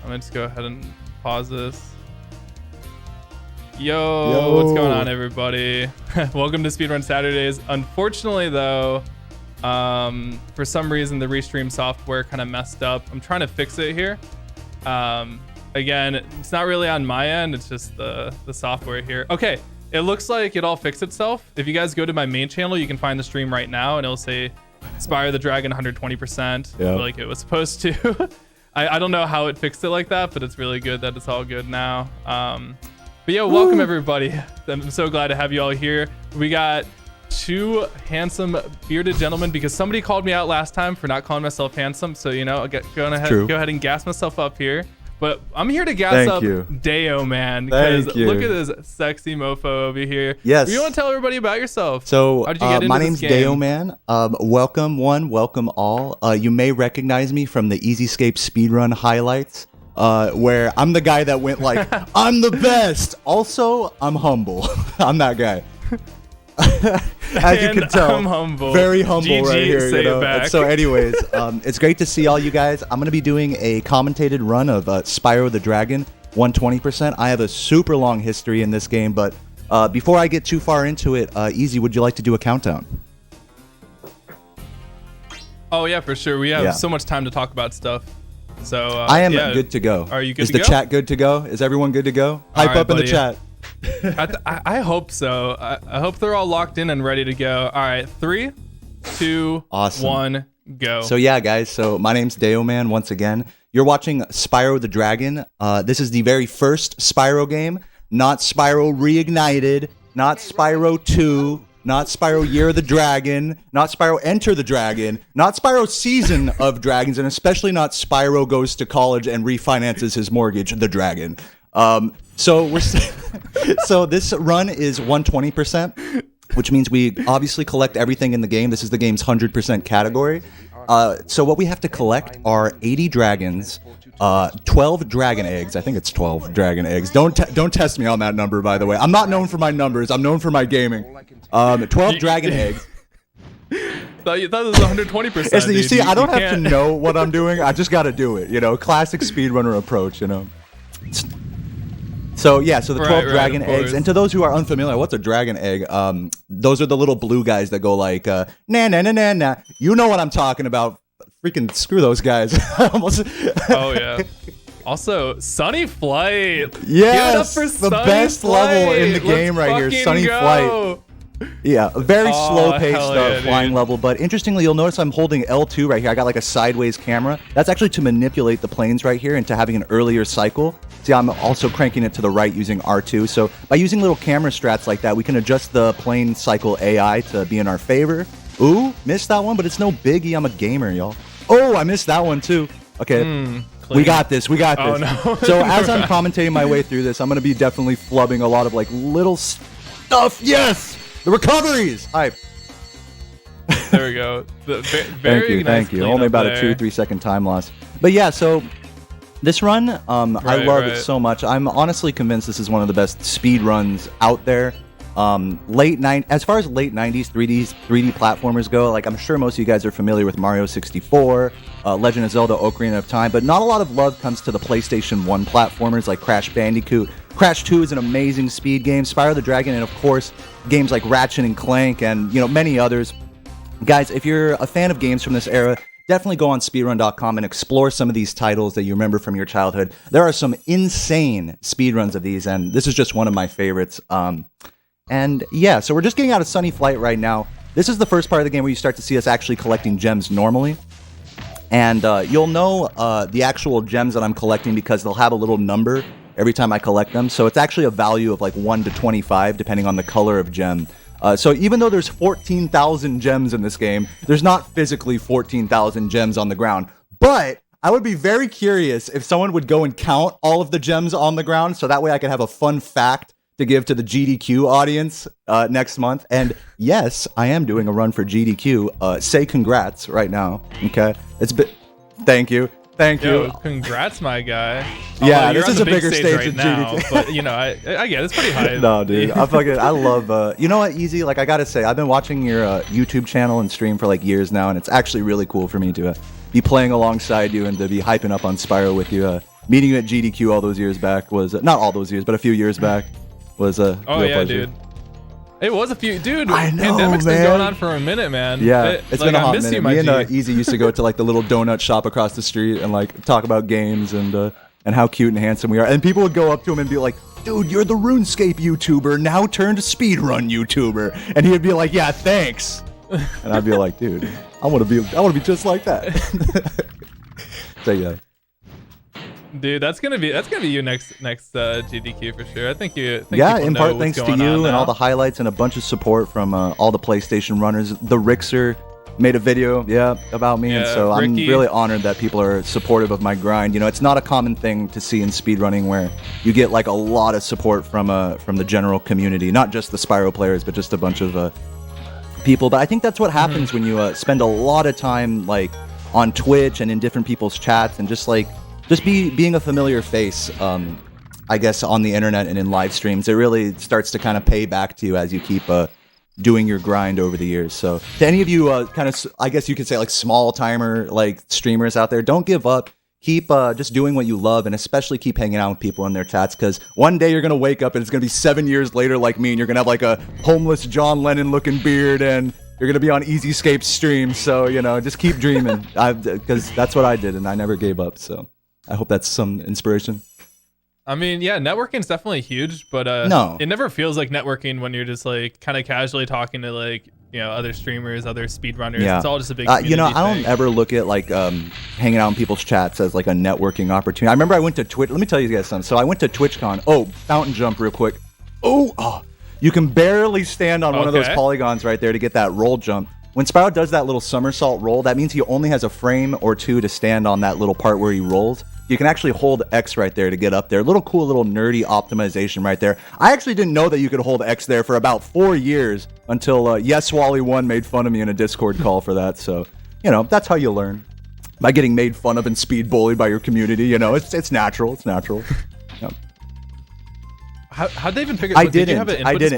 I'm gonna just go ahead and pause this. Yo, what's going on, everybody? Welcome to Speedrun Saturdays. Unfortunately, though, for some reason, the restream software kind of messed up. I'm trying to fix it here. Again, it's not really on my end. It's just the software here. Okay, it looks like it all fixed itself. If you guys go to my main channel, you can find the stream right now, and it'll say Spyro the Dragon 120%, like it was supposed to. I don't know how it fixed it like that, but it's really good that it's all good now. But yeah, welcome everybody. I'm so glad to have you all here. We got two handsome bearded gentlemen because somebody called me out last time for not calling myself handsome. So, you know, go ahead and gas myself up here. But I'm here to gas up Dayoman because look at this sexy mofo over here. Yes. You want to tell everybody about yourself? So my name's Dayoman. Welcome one, welcome all. You may recognize me from the EZScape Speedrun highlights. Where I'm the guy that went like, I'm the best. Also, I'm humble. I'm that guy. As you can tell, I'm humble. Very humble GG, right here. say You know? it back. So anyways, it's great to see all you guys. I'm going to be doing a commentated run of Spyro the Dragon 120%. I have a super long history in this game, but before I get too far into it, Easy, would you like to do a countdown? Oh, yeah, for sure. We have so much time to talk about stuff. So I am good to go. Are you good to go? Is the chat good to go? Is everyone good to go? Hype up in the chat. I hope so. I hope they're all locked in and ready to go. All right, 3, 2, 1, go. So yeah, guys. So my name's Dayoman once again. You're watching Spyro the Dragon. This is the very first Spyro game, not Spyro Reignited, not Spyro 2, not Spyro Year of the Dragon, not Spyro Enter the Dragon, not Spyro Season of Dragons, and especially not Spyro Goes to College and Refinances His Mortgage, the Dragon. So this run is 120%, which means we obviously collect everything in the game. This is the game's 100% category. So what we have to collect are 80 dragons, 12 dragon eggs. I think it's 12 dragon eggs. Don't test me on that number, by the way. I'm not known for my numbers. I'm known for my gaming. 12 dragon eggs. Thought it was 120%. You see, I don't have to know what I'm doing. I just got to do it. You know, classic speedrunner approach. You know. So yeah, so the 12 dragon eggs, and to those who are unfamiliar, what's a dragon egg? Those are the little blue guys that go like, nah, nah, nah, nah, nah. You know what I'm talking about. Freaking screw those guys. Oh yeah. Also, Sunny Flight. Yes, Give it up for the best level in the game right here, Sunny Flight. Yeah, a very slow-paced flying level, but interestingly, you'll notice I'm holding L2 right here. I got like a sideways camera. That's actually to manipulate the planes right here into having an earlier cycle. See, I'm also cranking it to the right using R2. So by using little camera strats like that, we can adjust the plane cycle AI to be in our favor. Ooh, missed that one, but it's no biggie. I'm a gamer, y'all. Oh, I missed that one too. Okay. We got this. We got this. Oh, no. So as I'm commentating my way through this, I'm going to be definitely flubbing a lot of like little stuff. Yes! The recoveries! Hype. There we go. Thank you. Only about a 2-3 second time loss. But yeah, so this run, I love it so much. I'm honestly convinced this is one of the best speed runs out there. As far as late 90s 3D platformers go, like I'm sure most of you guys are familiar with Mario 64, Legend of Zelda Ocarina of Time, but not a lot of love comes to the PlayStation 1 platformers like Crash Bandicoot. Crash 2 is an amazing speed game, Spyro the Dragon, and of course, games like Ratchet and Clank and, you know, many others. Guys, if you're a fan of games from this era, definitely go on speedrun.com and explore some of these titles that you remember from your childhood. There are some insane speedruns of these, and this is just one of my favorites. And yeah, so we're just getting out of Sunny Flight right now. This is the first part of the game where you start to see us actually collecting gems normally. And you'll know the actual gems that I'm collecting because they'll have a little number every time I collect them. So it's actually a value of like 1 to 25 depending on the color of gem. So even though there's 14,000 gems in this game, there's not physically 14,000 gems on the ground. But I would be very curious if someone would go and count all of the gems on the ground so that way I could have a fun fact to give to the GDQ audience next month. And yes, I am doing a run for GDQ. Say congrats right now, okay? Thank you. Yo, congrats, my guy. Yeah, this is a bigger stage right now, GDQ. but you know, I get it's pretty high. No, dude, I love. You know what, Easy? Like I gotta say, I've been watching your YouTube channel and stream for like years now, and it's actually really cool for me to be playing alongside you and to be hyping up on Spyro with you. Meeting you at GDQ all those years back was not all those years, but a few years back was a real pleasure. Dude. It was a few, dude. I know, pandemic's man. been going on for a minute, man. Yeah, it's been a hot minute. Me and G. Easy used to go to like the little donut shop across the street and like talk about games and how cute and handsome we are. And people would go up to him and be like, dude, you're the RuneScape YouTuber, now turned speedrun YouTuber. And he'd be like, yeah, thanks. And I'd be like, dude, I want to be just like that. So yeah. Dude, that's gonna be you next GDQ for sure. I think in part thanks to you and all the highlights and a bunch of support from all the PlayStation runners. The Rixer made a video, about me, and so Ricky. I'm really honored that people are supportive of my grind. You know, it's not a common thing to see in speedrunning where you get like a lot of support from the general community, not just the Spyro players, but just a bunch of people. But I think that's what happens when you spend a lot of time like on Twitch and in different people's chats and just being a familiar face, I guess, on the internet and in live streams. It really starts to kind of pay back to you as you keep doing your grind over the years. So to any of you kind of, I guess you could say like small timer like streamers out there, don't give up. Keep just doing what you love, and especially keep hanging out with people in their chats, because one day you're going to wake up and it's going to be 7 years later like me, and you're going to have like a homeless John Lennon looking beard, and you're going to be on EZScape stream. So, you know, just keep dreaming, because that's what I did, and I never gave up. So I hope that's some inspiration. I mean, yeah, networking is definitely huge, but no, it never feels like networking when you're just like kind of casually talking to like, you know, other streamers, other speedrunners. Yeah. It's all just a big you know, I don't ever look at like hanging out in people's chats as like a networking opportunity. I remember I went to Twitch. Let me tell you guys something. So I went to TwitchCon. Oh, fountain jump real quick. Oh, you can barely stand on one of those polygons right there to get that roll jump. When Spyro does that little somersault roll, that means he only has a frame or two to stand on that little part where he rolls. You can actually hold X right there to get up there. Cool little nerdy optimization right there. I actually didn't know that you could hold X there for about 4 years until YesWally1 made fun of me in a Discord call for that. So, you know, that's how you learn. By getting made fun of and speed bullied by your community, you know, it's natural. It's natural. Yep. How'd they even figure? I didn't.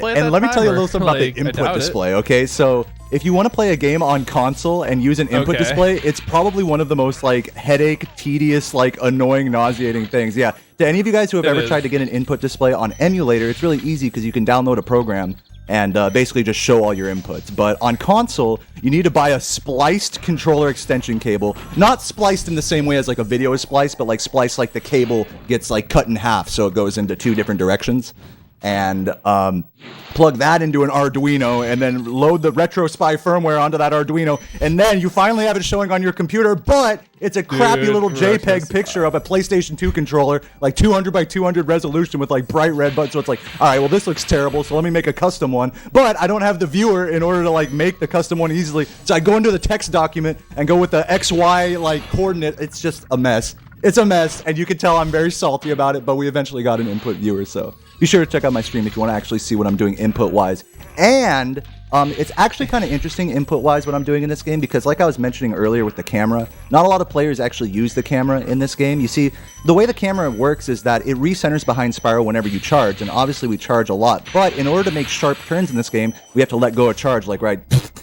And let me tell you a little something about the input display. Okay, so if you want to play a game on console and use an input display, it's probably one of the most like headache, tedious, like annoying, nauseating things. Yeah. To any of you guys who have ever tried to get an input display on emulator, it's really easy because you can download a program and basically just show all your inputs. But on console, you need to buy a spliced controller extension cable. Not spliced in the same way as like a video is spliced, but like spliced like the cable gets like cut in half so it goes into 2 different directions. And plug that into an Arduino and then load the RetroSpy firmware onto that Arduino, and then you finally have it showing on your computer, but it's a crappy little JPEG picture of a PlayStation 2 controller, like 200 by 200 resolution with like bright red buttons. So it's like, all right, well, this looks terrible, so let me make a custom one. But I don't have the viewer in order to like make the custom one easily. So I go into the text document and go with the XY like coordinate. It's just a mess. It's a mess, and you can tell I'm very salty about it, but we eventually got an input viewer, so be sure to check out my stream if you want to actually see what I'm doing input-wise. And it's actually kind of interesting input-wise what I'm doing in this game, because like I was mentioning earlier with the camera, not a lot of players actually use the camera in this game. You see, the way the camera works is that it recenters behind Spyro whenever you charge, and obviously we charge a lot, but in order to make sharp turns in this game, we have to let go of charge, like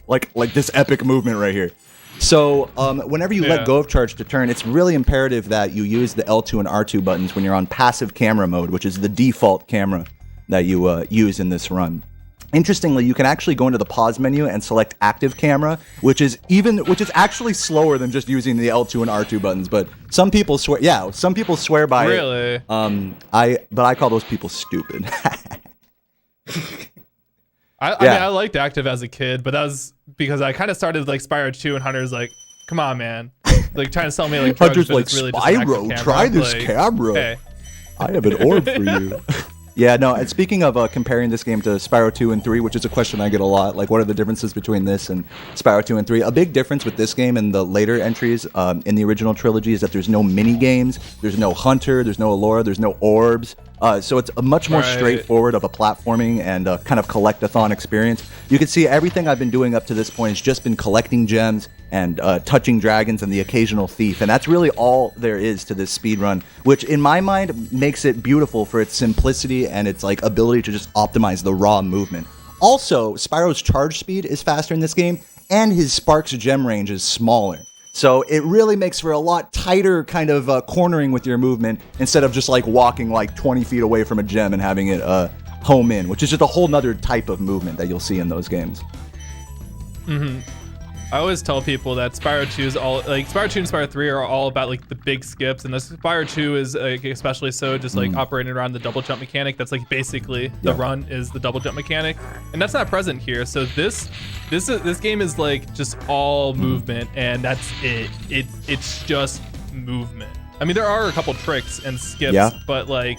like this epic movement right here. So whenever you let go of charge to turn, it's really imperative that you use the L2 and R2 buttons when you're on passive camera mode, which is the default camera that you use in this run. Interestingly, you can actually go into the pause menu and select active camera, which is actually slower than just using the L2 and R2 buttons. But some people swear, some people swear by it. Really? But I call those people stupid. I mean, I liked active as a kid, but that was because I kind of started like Spyro 2, and Hunter's like, come on, man. Like trying to sell me like drugs, Hunter's like, really Spyro, try this camera. Hey. I have an orb for you. Yeah, no, and speaking of comparing this game to Spyro 2 and 3, which is a question I get a lot, like what are the differences between this and Spyro 2 and 3? A big difference with this game and the later entries in the original trilogy is that there's no mini-games, there's no Hunter, there's no Allura, there's no orbs. So it's a much more straightforward of a platforming and kind of collect-a-thon experience. You can see everything I've been doing up to this point has just been collecting gems and touching dragons and the occasional thief. And that's really all there is to this speedrun, which in my mind makes it beautiful for its simplicity and its like ability to just optimize the raw movement. Also, Spyro's charge speed is faster in this game, and his Sparks gem range is smaller. So it really makes for a lot tighter kind of cornering with your movement instead of just like walking like 20 feet away from a gem and having it home in, which is just a whole nother type of movement that you'll see in those games. Mm-hmm. I always tell people that Spyro 2 is all like Spyro 2 and Spyro 3 are all about like the big skips, and the Spyro 2 is like, especially so just like operating around the double jump mechanic. That's like basically the run is the double jump mechanic, and that's not present here. So this game is like just all movement, and that's it. It's just movement. I mean, there are a couple tricks and skips, but like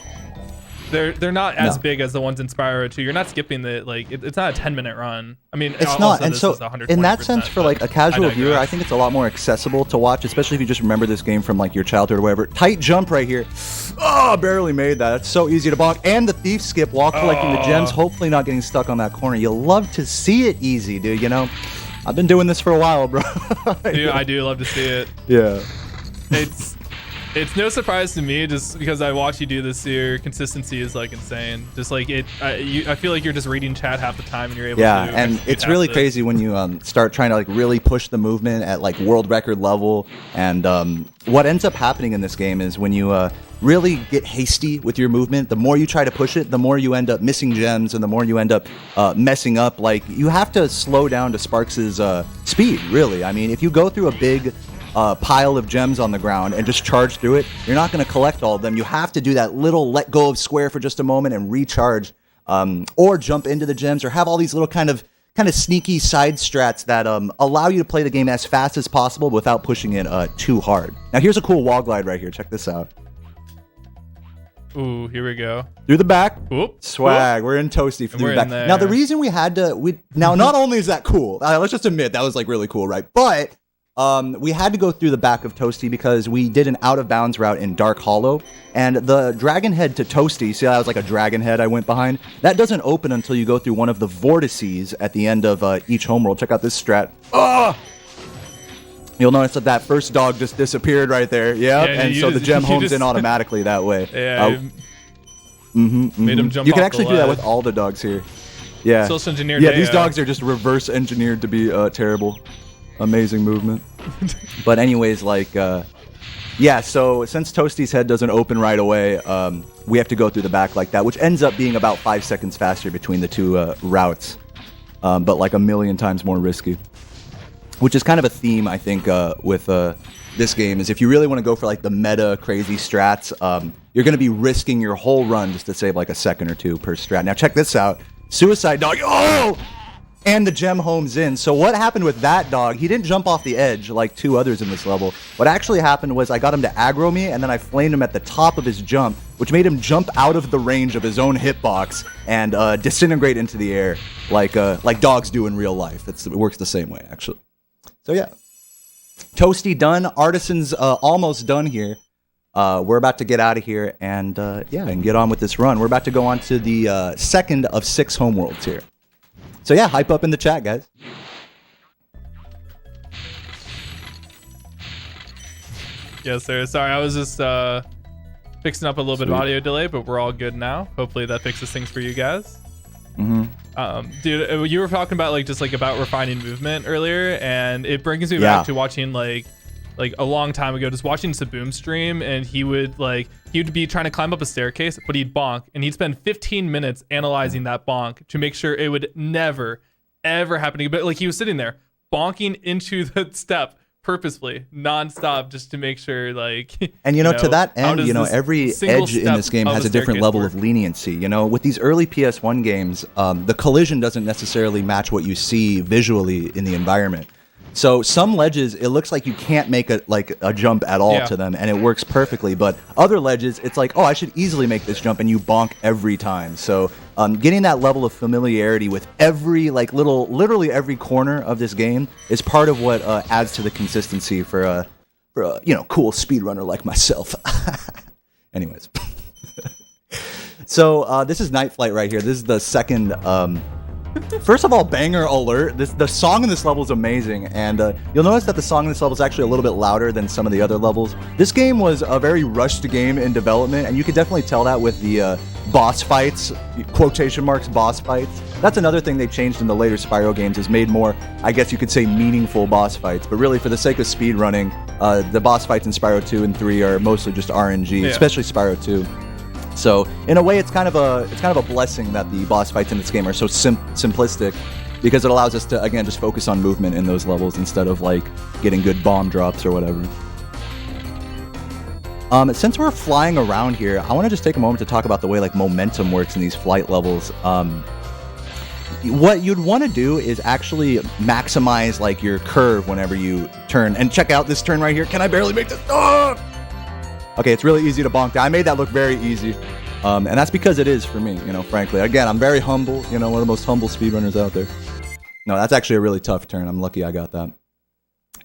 they're not as big as the ones in Spyro 2. You're not skipping the it's not a 10-minute run. I mean, it's not. And so in that sense, for like a casual viewer, I think it's a lot more accessible to watch, especially if you just remember this game from like your childhood or whatever. Tight jump right here. Oh, barely made that. It's so easy to bonk. And the thief skip while collecting the gems, hopefully not getting stuck on that corner. You love to see it easy, dude. You know, I've been doing this for a while, bro. Dude, I do love to see it. Yeah. It's no surprise to me just because I watch you do this. Your consistency is like insane. Just like I feel like you're just reading chat half the time and you're able to. Yeah, and it's really crazy when you start trying to like really push the movement at like world record level. And what ends up happening in this game is when you really get hasty with your movement, the more you try to push it, the more you end up missing gems, and the more you end up messing up. Like you have to slow down to Sparks' speed. Really, I mean, if you go through a big pile of gems on the ground and just charge through it, you're not going to collect all of them. You have to do that little let go of square for just a moment and recharge, or jump into the gems, or have all these little kind of sneaky side strats that allow you to play the game as fast as possible without pushing it too hard. Now here's a cool wall glide right here. Check this out. Ooh, here we go. Through the back. Oop. Swag. Oop. We're in Toasty through the back. Now the reason we had to, now not only is that cool, let's just admit that was like really cool, right? But we had to go through the back of Toasty because we did an out-of-bounds route in Dark Hollow, and the dragon head to Toasty, see how that was like a dragon head I went behind? That doesn't open until you go through one of the vortices at the end of each homeworld. Check out this strat. You'll notice that first dog just disappeared right there. Yep, and so the gem homes in automatically that way. Yeah, made him jump. You can actually do that with all the dogs here. Yeah, social engineered. Yeah, these dogs are just reverse engineered to be terrible. Amazing movement. But anyways, like yeah, so since Toasty's head doesn't open right away, we have to go through the back like that, which ends up being about 5 seconds faster between the two routes, but like a million times more risky, which is kind of a theme I think with this game, is if you really want to go for like the meta crazy strats, you're going to be risking your whole run just to save like a second or two per strat. Now check this out. Suicide dog. Oh! And the gem homes in. So what happened with that dog, he didn't jump off the edge like two others in this level. What actually happened was I got him to aggro me, and then I flamed him at the top of his jump, which made him jump out of the range of his own hitbox and disintegrate into the air like dogs do in real life. It works the same way, actually. So yeah. Toasty done. Artisan's almost done here. We're about to get out of here and and get on with this run. We're about to go on to the second of 6 homeworlds here. So yeah, hype up in the chat, guys. Yes, sir. Sorry, I was just fixing up a little bit of audio delay, but we're all good now. Hopefully that fixes things for you guys. Dude, you were talking about about refining movement earlier, and it brings me back to watching like a long time ago, just watching Saboom stream, and he would be trying to climb up a staircase, but he'd bonk, and he'd spend 15 minutes analyzing that bonk to make sure it would never, ever happen again. But like he was sitting there bonking into the step purposefully, nonstop, just to make sure And to that end, every edge in this game has a different level of leniency. With these early PS1 games, the collision doesn't necessarily match what you see visually in the environment. So some ledges, it looks like you can't make a jump at all to them, and it works perfectly. But other ledges, it's like, oh, I should easily make this jump, and you bonk every time. So getting that level of familiarity with every literally every corner of this game is part of what adds to the consistency for a cool speedrunner like myself. Anyways, so this is Night Flight right here. This is the second. First of all, banger alert. The song in this level is amazing, and you'll notice that the song in this level is actually a little bit louder than some of the other levels. This game was a very rushed game in development, and you could definitely tell that with the boss fights, quotation marks, boss fights. That's another thing they changed in the later Spyro games, is made more, I guess you could say, meaningful boss fights. But really, for the sake of speedrunning, the boss fights in Spyro 2 and 3 are mostly just RNG, especially Spyro 2. So in a way, it's kind of a blessing that the boss fights in this game are so simplistic, because it allows us to, again, just focus on movement in those levels instead of like getting good bomb drops or whatever. Since we're flying around here, I want to just take a moment to talk about the way like momentum works in these flight levels. What you'd want to do is actually maximize like your curve whenever you turn. And check out this turn right here. Can I barely make this? Oh! Okay, it's really easy to bonk down. I made that look very easy. And that's because it is for me, you know, frankly. Again, I'm very humble, you know, one of the most humble speedrunners out there. No, that's actually a really tough turn. I'm lucky I got that.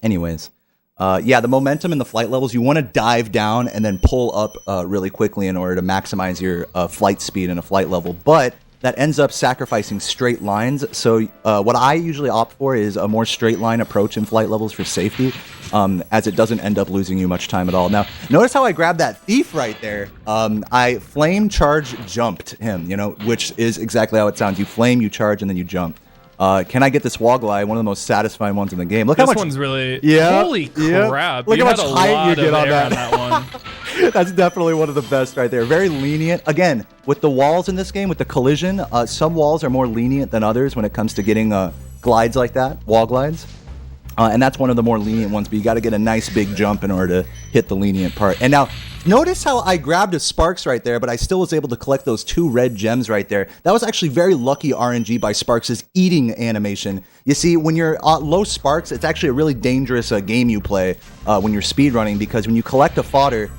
Anyways, yeah, the momentum in the flight levels, you want to dive down and then pull up really quickly in order to maximize your flight speed in a flight level. But that ends up sacrificing straight lines. So what I usually opt for is a more straight line approach in flight levels for safety, as it doesn't end up losing you much time at all. Now, notice how I grabbed that thief right there. I flame charge jumped him, you know, which is exactly how it sounds. You flame, you charge, and then you jump. Can I get this wall glide? One of the most satisfying ones in the game. Look how much. This one's really. Yeah. Holy crap! Look how much height you get on that one. That's definitely one of the best right there. Very lenient. Again, with the walls in this game, with the collision, some walls are more lenient than others when it comes to getting glides like that, wall glides. And that's one of the more lenient ones, but you got to get a nice big jump in order to hit the lenient part. And now, notice how I grabbed a Sparks right there, but I still was able to collect those 2 red gems right there. That was actually very lucky RNG by Sparks' eating animation. You see, when you're low Sparks, it's actually a really dangerous game you play when you're speedrunning, because when you collect a fodder,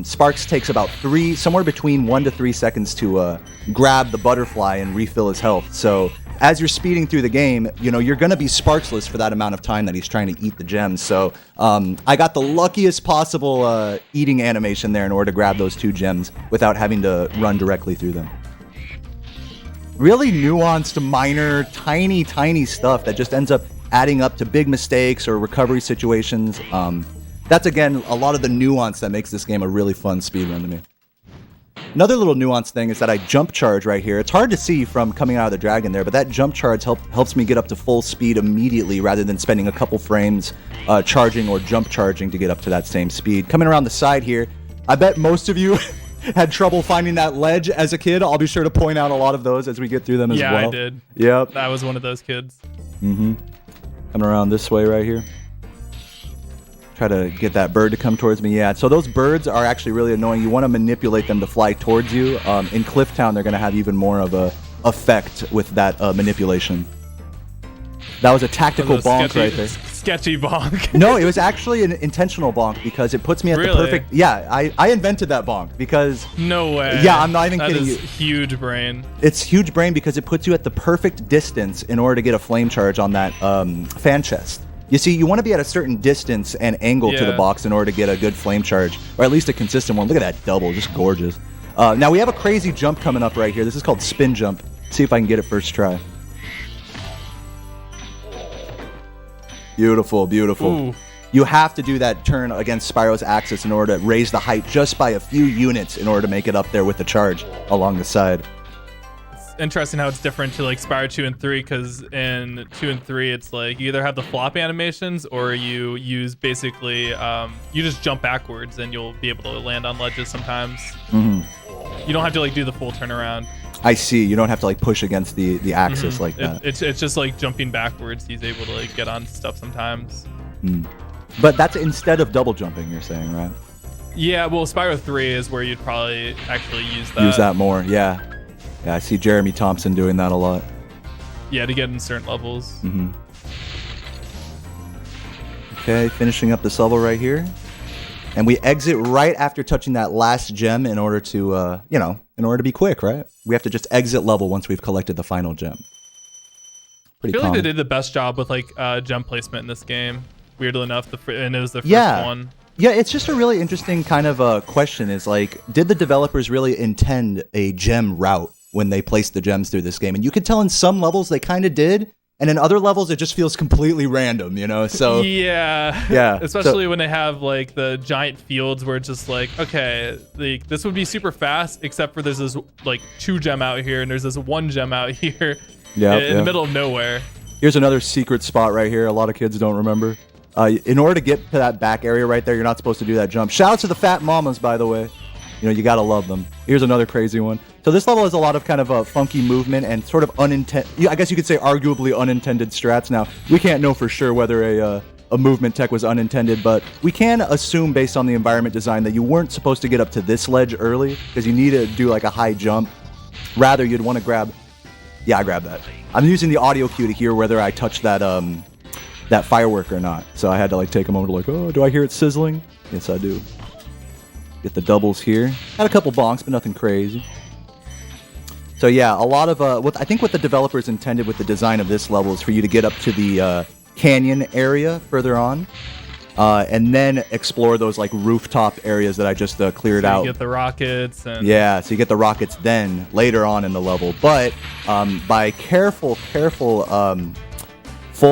Sparks takes about somewhere between 1 to 3 seconds to grab the butterfly and refill his health. So as you're speeding through the game, you know, you're going to be Sparksless for that amount of time that he's trying to eat the gems. So I got the luckiest possible eating animation there in order to grab those 2 gems without having to run directly through them. Really nuanced, minor, tiny stuff that just ends up adding up to big mistakes or recovery situations. That's, again, a lot of the nuance that makes this game a really fun speedrun to me. Another little nuance thing is that I jump charge right here. It's hard to see from coming out of the dragon there, but that jump charge helps me get up to full speed immediately rather than spending a couple frames charging or jump charging to get up to that same speed. Coming around the side here, I bet most of you had trouble finding that ledge as a kid. I'll be sure to point out a lot of those as we get through them as well. Yeah, I did. Yep. I was one of those kids. Mm-hmm. Coming around this way right here. Try to get that bird to come towards me. Yeah, so those birds are actually really annoying. You want to manipulate them to fly towards you. In Clifftown, they're going to have even more of a effect with that manipulation. That was a tactical bonk right there. Sketchy bonk. No, it was actually an intentional bonk because it puts me at the perfect... Yeah, I invented that bonk because... No way. Yeah, I'm not even kidding you. That is huge brain. It's huge brain because it puts you at the perfect distance in order to get a flame charge on that fan chest. You see, you want to be at a certain distance and angle to the box in order to get a good flame charge, or at least a consistent one. Look at that double, just gorgeous. Now we have a crazy jump coming up right here. This is called spin jump. See if I can get it first try. Beautiful, beautiful. Ooh. You have to do that turn against Spyro's axis in order to raise the height just by a few units in order to make it up there with the charge along the side. Interesting how it's different to like Spyro 2 and 3, because in 2 and 3 it's like you either have the flop animations or you use basically you just jump backwards and you'll be able to land on ledges sometimes. Mm-hmm. You don't have to like do the full turnaround. I see. You don't have to like push against the axis like that. It's just like jumping backwards. He's able to like get on stuff sometimes. But that's instead of double jumping, you're saying, right? Yeah, well, Spyro 3 is where you'd probably actually use that. Use that more, yeah. Yeah, I see Jeremy Thompson doing that a lot. Yeah, to get in certain levels. Mm-hmm. Okay, finishing up this level right here. And we exit right after touching that last gem in order to, in order to be quick, right? We have to just exit level once we've collected the final gem. Pretty I feel like they did the best job with, like, gem placement in this game. Weirdly enough, and it was the first one. Yeah, it's just a really interesting kind of question is, like, did the developers really intend a gem route when they placed the gems through this game? And you could tell in some levels they kind of did, and in other levels it just feels completely random, you know? So yeah. Especially when they have like the giant fields where it's just like, okay, this would be super fast, except for there's this like 2 gem out here and there's this 1 gem out here in the middle of nowhere. Here's another secret spot right here a lot of kids don't remember. In order to get to that back area right there, you're not supposed to do that jump. Shout out to the fat mamas, by the way. You know, you gotta love them. Here's another crazy one. So this level has a lot of kind of funky movement and sort of unintended, I guess you could say arguably unintended strats. Now, we can't know for sure whether a movement tech was unintended, but we can assume based on the environment design that you weren't supposed to get up to this ledge early because you need to do like a high jump. Rather, you'd want to grab, yeah, I grabbed that. I'm using the audio cue to hear whether I touched that that firework or not. So I had to like take a moment to like, oh, do I hear it sizzling? Yes, I do. Get the doubles here. Had a couple bonks, but nothing crazy. So yeah, a lot of I think what the developers intended with the design of this level is for you to get up to the canyon area further on, and then explore those like rooftop areas that I just cleared out. You get the rockets. And... yeah, so you get the rockets then later on in the level. But by careful full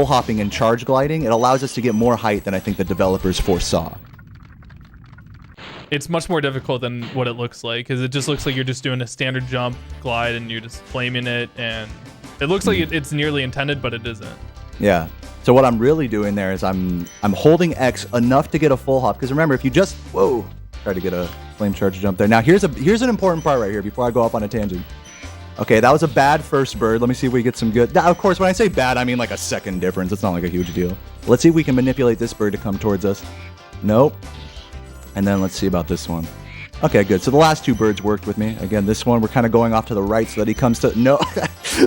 hopping and charge gliding, it allows us to get more height than I think the developers foresaw. It's much more difficult than what it looks like, because it just looks like you're just doing a standard jump, glide, and you're just flaming it, and it looks like it's nearly intended, but it isn't. Yeah. So what I'm really doing there is I'm holding X enough to get a full hop, because remember, if you just try to get a flame charge jump there. Now here's an important part right here before I go off on a tangent. Okay, that was a bad first bird. Let me see if we get some good. Now, of course, when I say bad, I mean like a second difference. It's not like a huge deal. Let's see if we can manipulate this bird to come towards us. Nope. And then let's see about this one. Okay, good. So the last two birds worked with me. Again, this one, we're kind of going off to the right so that he comes to... No,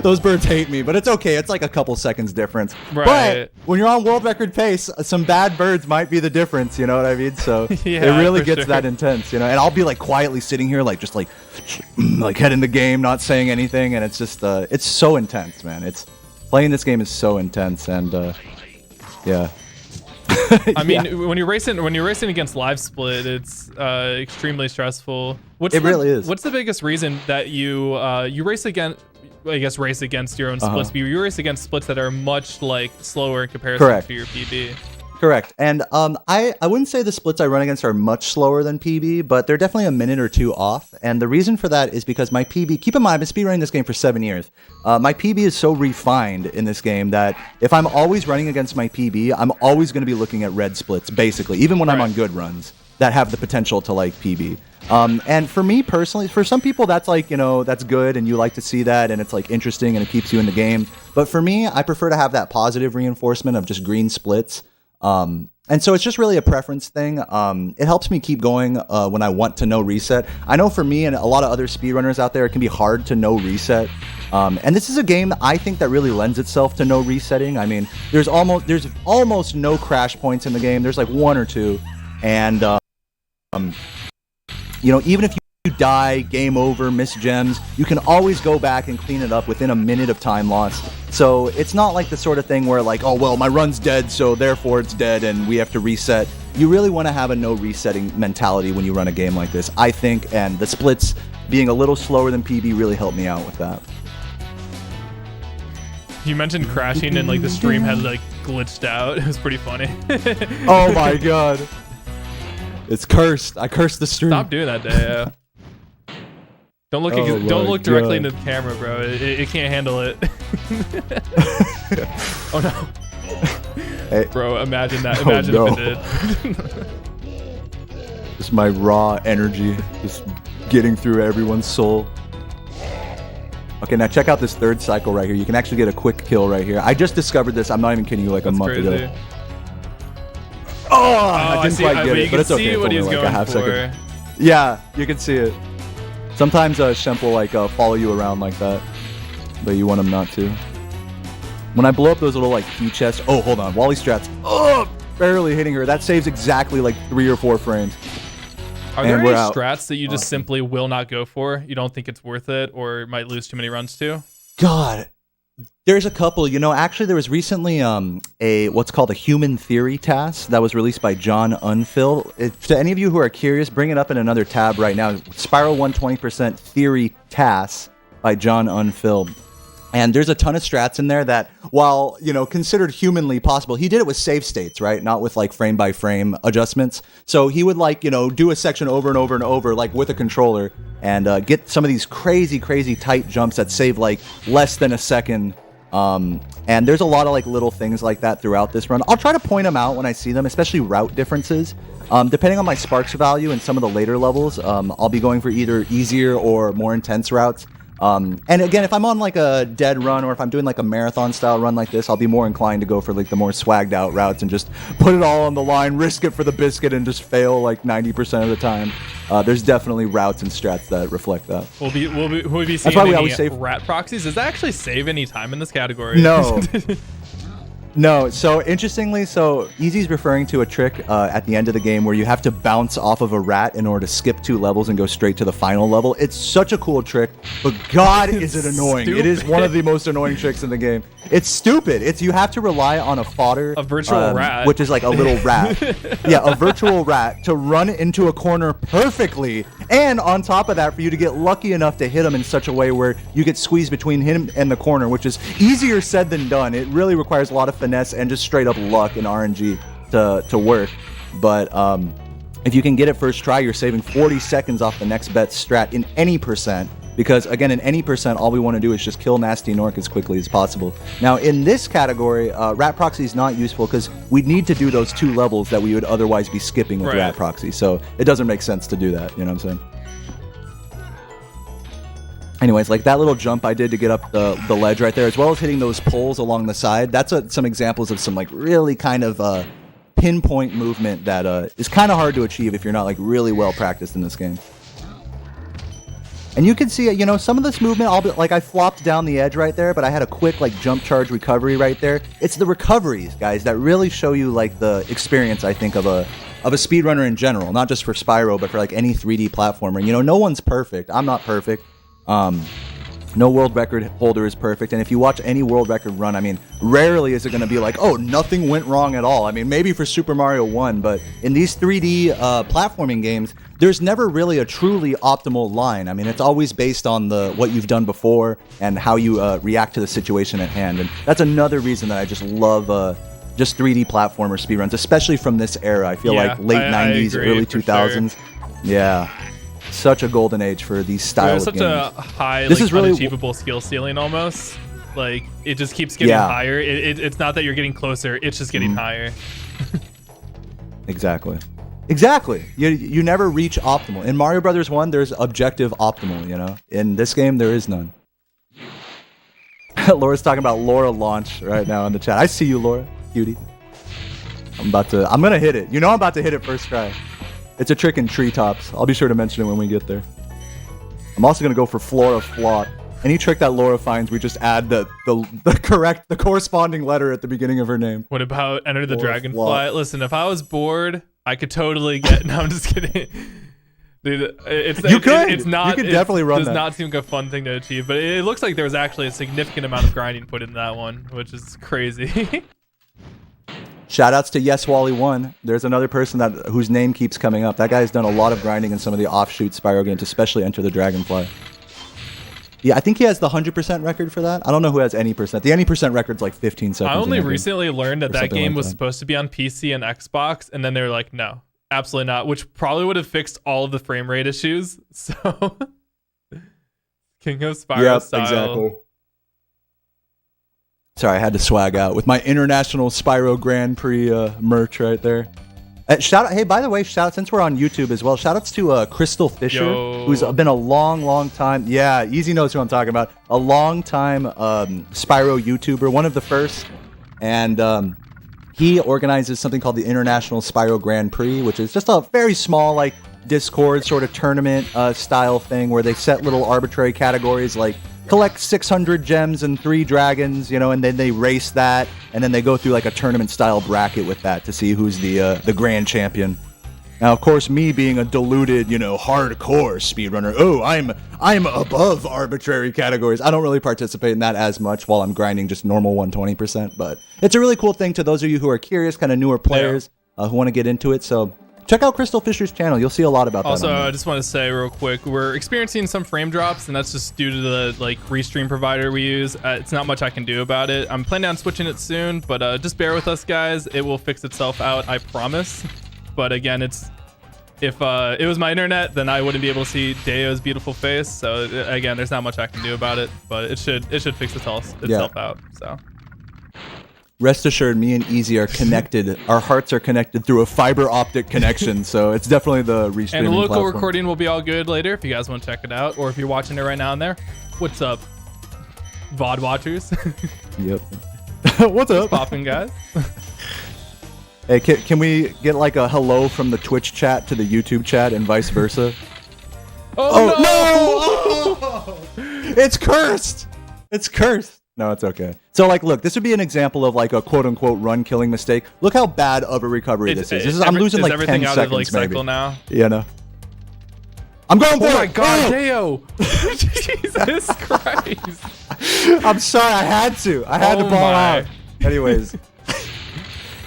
those birds hate me, but it's okay. It's like a couple seconds difference. Right. But when you're on world record pace, some bad birds might be the difference, you know what I mean? So yeah, it really gets that intense, you know? And I'll be like quietly sitting here, like just like head in the game, not saying anything. And it's just, it's so intense, man. Playing this game is so intense. And yeah. I mean, when you're racing against live split, it's extremely stressful. It really is. What's the biggest reason that you race against? I guess race against your own splits. But you race against splits that are much like slower in comparison to your PB. Correct. And I wouldn't say the splits I run against are much slower than PB, but they're definitely a minute or two off. And the reason for that is because my PB, keep in mind, I've been speedrunning this game for 7 years. My PB is so refined in this game that if I'm always running against my PB, I'm always going to be looking at red splits, basically, even when I'm on good runs that have the potential to like PB. And for me personally, for some people that's like, you know, that's good and you like to see that and it's like interesting and it keeps you in the game. But for me, I prefer to have that positive reinforcement of just green splits. And so it's just really a preference thing. It helps me keep going when I want to no reset. I know for me and a lot of other speedrunners out there, it can be hard to no reset. And this is a game that I think that really lends itself to no resetting. I mean, there's almost no crash points in the game. There's like one or two. And, you know, even if you die, game over, miss gems, you can always go back and clean it up within a minute of time lost. So it's not like the sort of thing where like, oh, well, my run's dead, so therefore it's dead and we have to reset. You really want to have a no resetting mentality when you run a game like this, I think, and the splits being a little slower than PB really helped me out with that. You mentioned crashing and like the stream had like glitched out. It was pretty funny. Oh my god. It's cursed. I cursed the stream. Stop doing that, Dayo. Don't look directly into the camera, bro. It can't handle it. Oh no. Hey. Bro, imagine that. Imagine if it did. Just my raw energy, just getting through everyone's soul. Okay, now check out this third cycle right here. You can actually get a quick kill right here. I just discovered this. I'm not even kidding you, like a month ago. Oh, I didn't quite get it, but it's okay. What it's only like a half second. Yeah, you can see it. Sometimes Shemp will like follow you around like that, but you want him not to. When I blow up those little like key chests, oh, hold on, Wally strats, oh, barely hitting her. That saves exactly like 3 or 4 frames. Are there any strats that you just simply will not go for? You don't think it's worth it or might lose too many runs to? God, there's a couple. You know, actually there was recently a what's called a human theory task that was released by John Unfill. To any of you who are curious, bring it up in another tab right now. Spyro 120% theory task by John Unfill. And there's a ton of strats in there that, while, you know, considered humanly possible, he did it with save states, right? Not with like frame by frame adjustments. So he would like, you know, do a section over and over and over, like with a controller, and get some of these crazy, crazy tight jumps that save like less than a second And there's a lot of like little things like that throughout this run. I'll try to point them out when I see them, especially route differences. Depending on my sparks value in some of the later levels, I'll be going for either easier or more intense routes. And again, if I'm on like a dead run or if I'm doing like a marathon style run like this, I'll be more inclined to go for like the more swagged out routes and just put it all on the line, risk it for the biscuit, and just fail like 90% of the time. There's definitely routes and strats that reflect that. We'll be seeing any rat proxies. Does that actually save any time in this category? No. No, so interestingly, Easy's referring to a trick at the end of the game where you have to bounce off of a rat in order to skip 2 levels and go straight to the final level. It's such a cool trick, but God, is it annoying. Stupid. It is one of the most annoying tricks in the game. It's stupid. You have to rely on a fodder. A virtual rat. Which is like a little rat. Yeah, a virtual rat to run into a corner perfectly. And on top of that, for you to get lucky enough to hit him in such a way where you get squeezed between him and the corner, which is easier said than done. It really requires a lot of finesse and just straight up luck and RNG to work. But if you can get it first try, you're saving 40 seconds off the next bet strat in any percent. Because again, in any percent, all we want to do is just kill Nasty Nork as quickly as possible. Now, in this category, Rat Proxy is not useful because we need to do those 2 levels that we would otherwise be skipping with Rat Proxy. So it doesn't make sense to do that. You know what I'm saying? Anyways, like that little jump I did to get up the ledge right there, as well as hitting those poles along the side, that's some examples of some like really kind of pinpoint movement that is kind of hard to achieve if you're not like really well practiced in this game. And you can see, you know, some of this movement, I flopped down the edge right there, but I had a quick like jump charge recovery right there. It's the recoveries, guys, that really show you like the experience, I think, of a speedrunner in general, not just for Spyro, but for like any 3D platformer. You know, no one's perfect. I'm not perfect. No world record holder is perfect, and if you watch any world record run, I mean, rarely is it going to be like, oh, nothing went wrong at all. I mean, maybe for Super Mario 1, but in these 3D platforming games, there's never really a truly optimal line. I mean, it's always based on what you've done before and how you react to the situation at hand, and that's another reason that I just love just 3D platformer speedruns, especially from this era. I feel like late 90s, early 2000s. Sure. Yeah. Such a golden age for these styles of games. There's such a high, this is really unachievable skill ceiling almost. Like, it just keeps getting higher. It's not that you're getting closer, it's just getting higher. Exactly. You never reach optimal. In Mario Brothers 1, there's objective optimal, you know? In this game, there is none. Laura's talking about Laura launch right now in the chat. I see you, Laura. Cutie. I'm gonna hit it. You know I'm about to hit it first try. It's a trick in treetops. I'll be sure to mention it when we get there. I'm also going to go for Flora Flop. Any trick that Laura finds, we just add the corresponding letter at the beginning of her name. What about Enter the Dragonfly? Flop. Listen, if I was bored, I could totally get... No, I'm just kidding. Dude, it's not... You could definitely run that. It does not seem like a fun thing to achieve, but it looks like there was actually a significant amount of grinding put into that one, which is crazy. Shoutouts to Yes Wally 1. There's another person whose name keeps coming up. That guy's done a lot of grinding in some of the offshoot Spyro games, especially Enter the Dragonfly. Yeah, I think he has the 100% record for that. I don't know who has any percent. The any percent record's like 15 seconds. I only recently learned that game was supposed to be on PC and Xbox, and then they were like, no, absolutely not, which probably would have fixed all of the frame rate issues. So, King of Spyro style. Exactly. Sorry, I had to swag out with my International Spyro Grand Prix merch right there. Shout out! Hey, by the way, since we're on YouTube as well, shout outs to Crystal Fisher, who's been a long time. Yeah, Easy knows who I'm talking about. A long time Spyro YouTuber, one of the first, and he organizes something called the International Spyro Grand Prix, which is just a very small, like Discord sort of tournament style thing where they set little arbitrary categories like collect 600 gems and 3 dragons, you know, and then they race that, and then they go through like a tournament style bracket with that to see who's the grand champion. Now, of course, me being a deluded, you know, hardcore speedrunner, I'm above arbitrary categories. I don't really participate in that as much while I'm grinding just normal 120%, but it's a really cool thing to those of you who are curious, kind of newer players who want to get into it. So check out Crystal Fisher's channel. You'll see a lot about that. Also, I just want to say real quick, we're experiencing some frame drops, and that's just due to the restream provider we use. It's not much I can do about it. I'm planning on switching it soon, but just bear with us, guys. It will fix itself out, I promise. But again, if it was my internet, then I wouldn't be able to see Dayo's beautiful face. So again, there's not much I can do about it, but it should fix itself out. So. rest assured, me and Easy are connected. Our hearts are connected through a fiber optic connection, so it's definitely the restreaming And the local platform. recording will be all good later if you guys want to check it out, or if you're watching it right now in there. What's up, VOD watchers? Yep. What's up? Popping, guys. Hey, can we get like a hello from the Twitch chat to the YouTube chat and vice versa? Oh, no! It's cursed! It's cursed! No, it's okay. So, like, look, this would be an example of, like, a quote-unquote run-killing mistake. Look how bad of a recovery this is. I'm losing, like, 10 seconds, out of, like, maybe. cycle now? Yeah, no. I'm going for it! Oh, my God, Dayo! Jesus Christ. I'm sorry, I had to. I had to ball out. Anyways.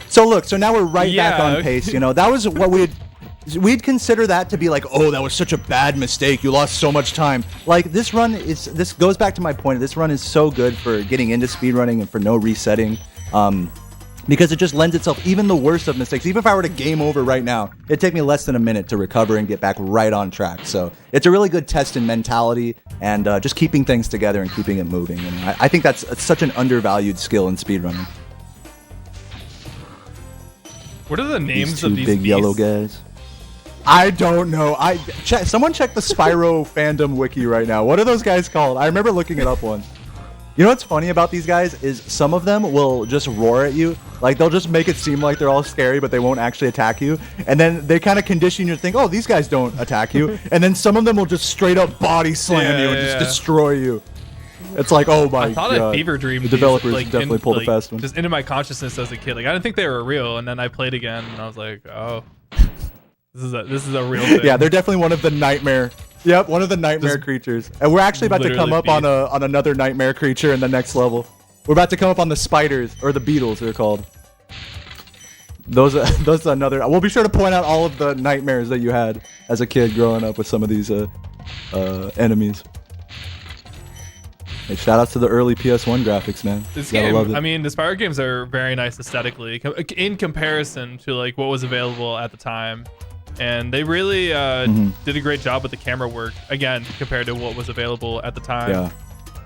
So, look, so now we're right back on pace, you know. That was what we'd consider that to be like, oh, that was such a bad mistake. You lost so much time. Like, this goes back to my point. This run is so good for getting into speedrunning and for no resetting. Because it just lends itself, even the worst of mistakes. Even if I were to game over right now, it'd take me less than a minute to recover and get back right on track. So it's a really good test in mentality and just keeping things together and keeping it moving. And I think that's such an undervalued skill in speedrunning. What are the names of these big beasts? Yellow guys? I don't know. Someone check the Spyro fandom wiki right now. What are those guys called? I remember looking it up once. You know what's funny about these guys is some of them will just roar at you. Like, they'll just make it seem like they're all scary, but they won't actually attack you. And then they kind of condition you to think, oh, these guys don't attack you. And then some of them will just straight up body slam you and just destroy you. It's like, oh my god. I thought I fever dreamed. The developers definitely pulled a fast one. Just into my consciousness as a kid. Like, I didn't think they were real, and then I played again, and I was like, oh, this is a real thing. Yeah, they're definitely one of the nightmare. Yep, one of the nightmare creatures. And we're actually about to come up on another nightmare creature in the next level. We're about to come up on the spiders, or the beetles they're called. Those are another. We'll be sure to point out all of the nightmares that you had as a kid growing up with some of these enemies. Hey, shout outs to the early PS1 graphics, man. This game, I mean, the Spyro games are very nice aesthetically in comparison to like what was available at the time. And they really did a great job with the camera work, again, compared to what was available at the time. Yeah.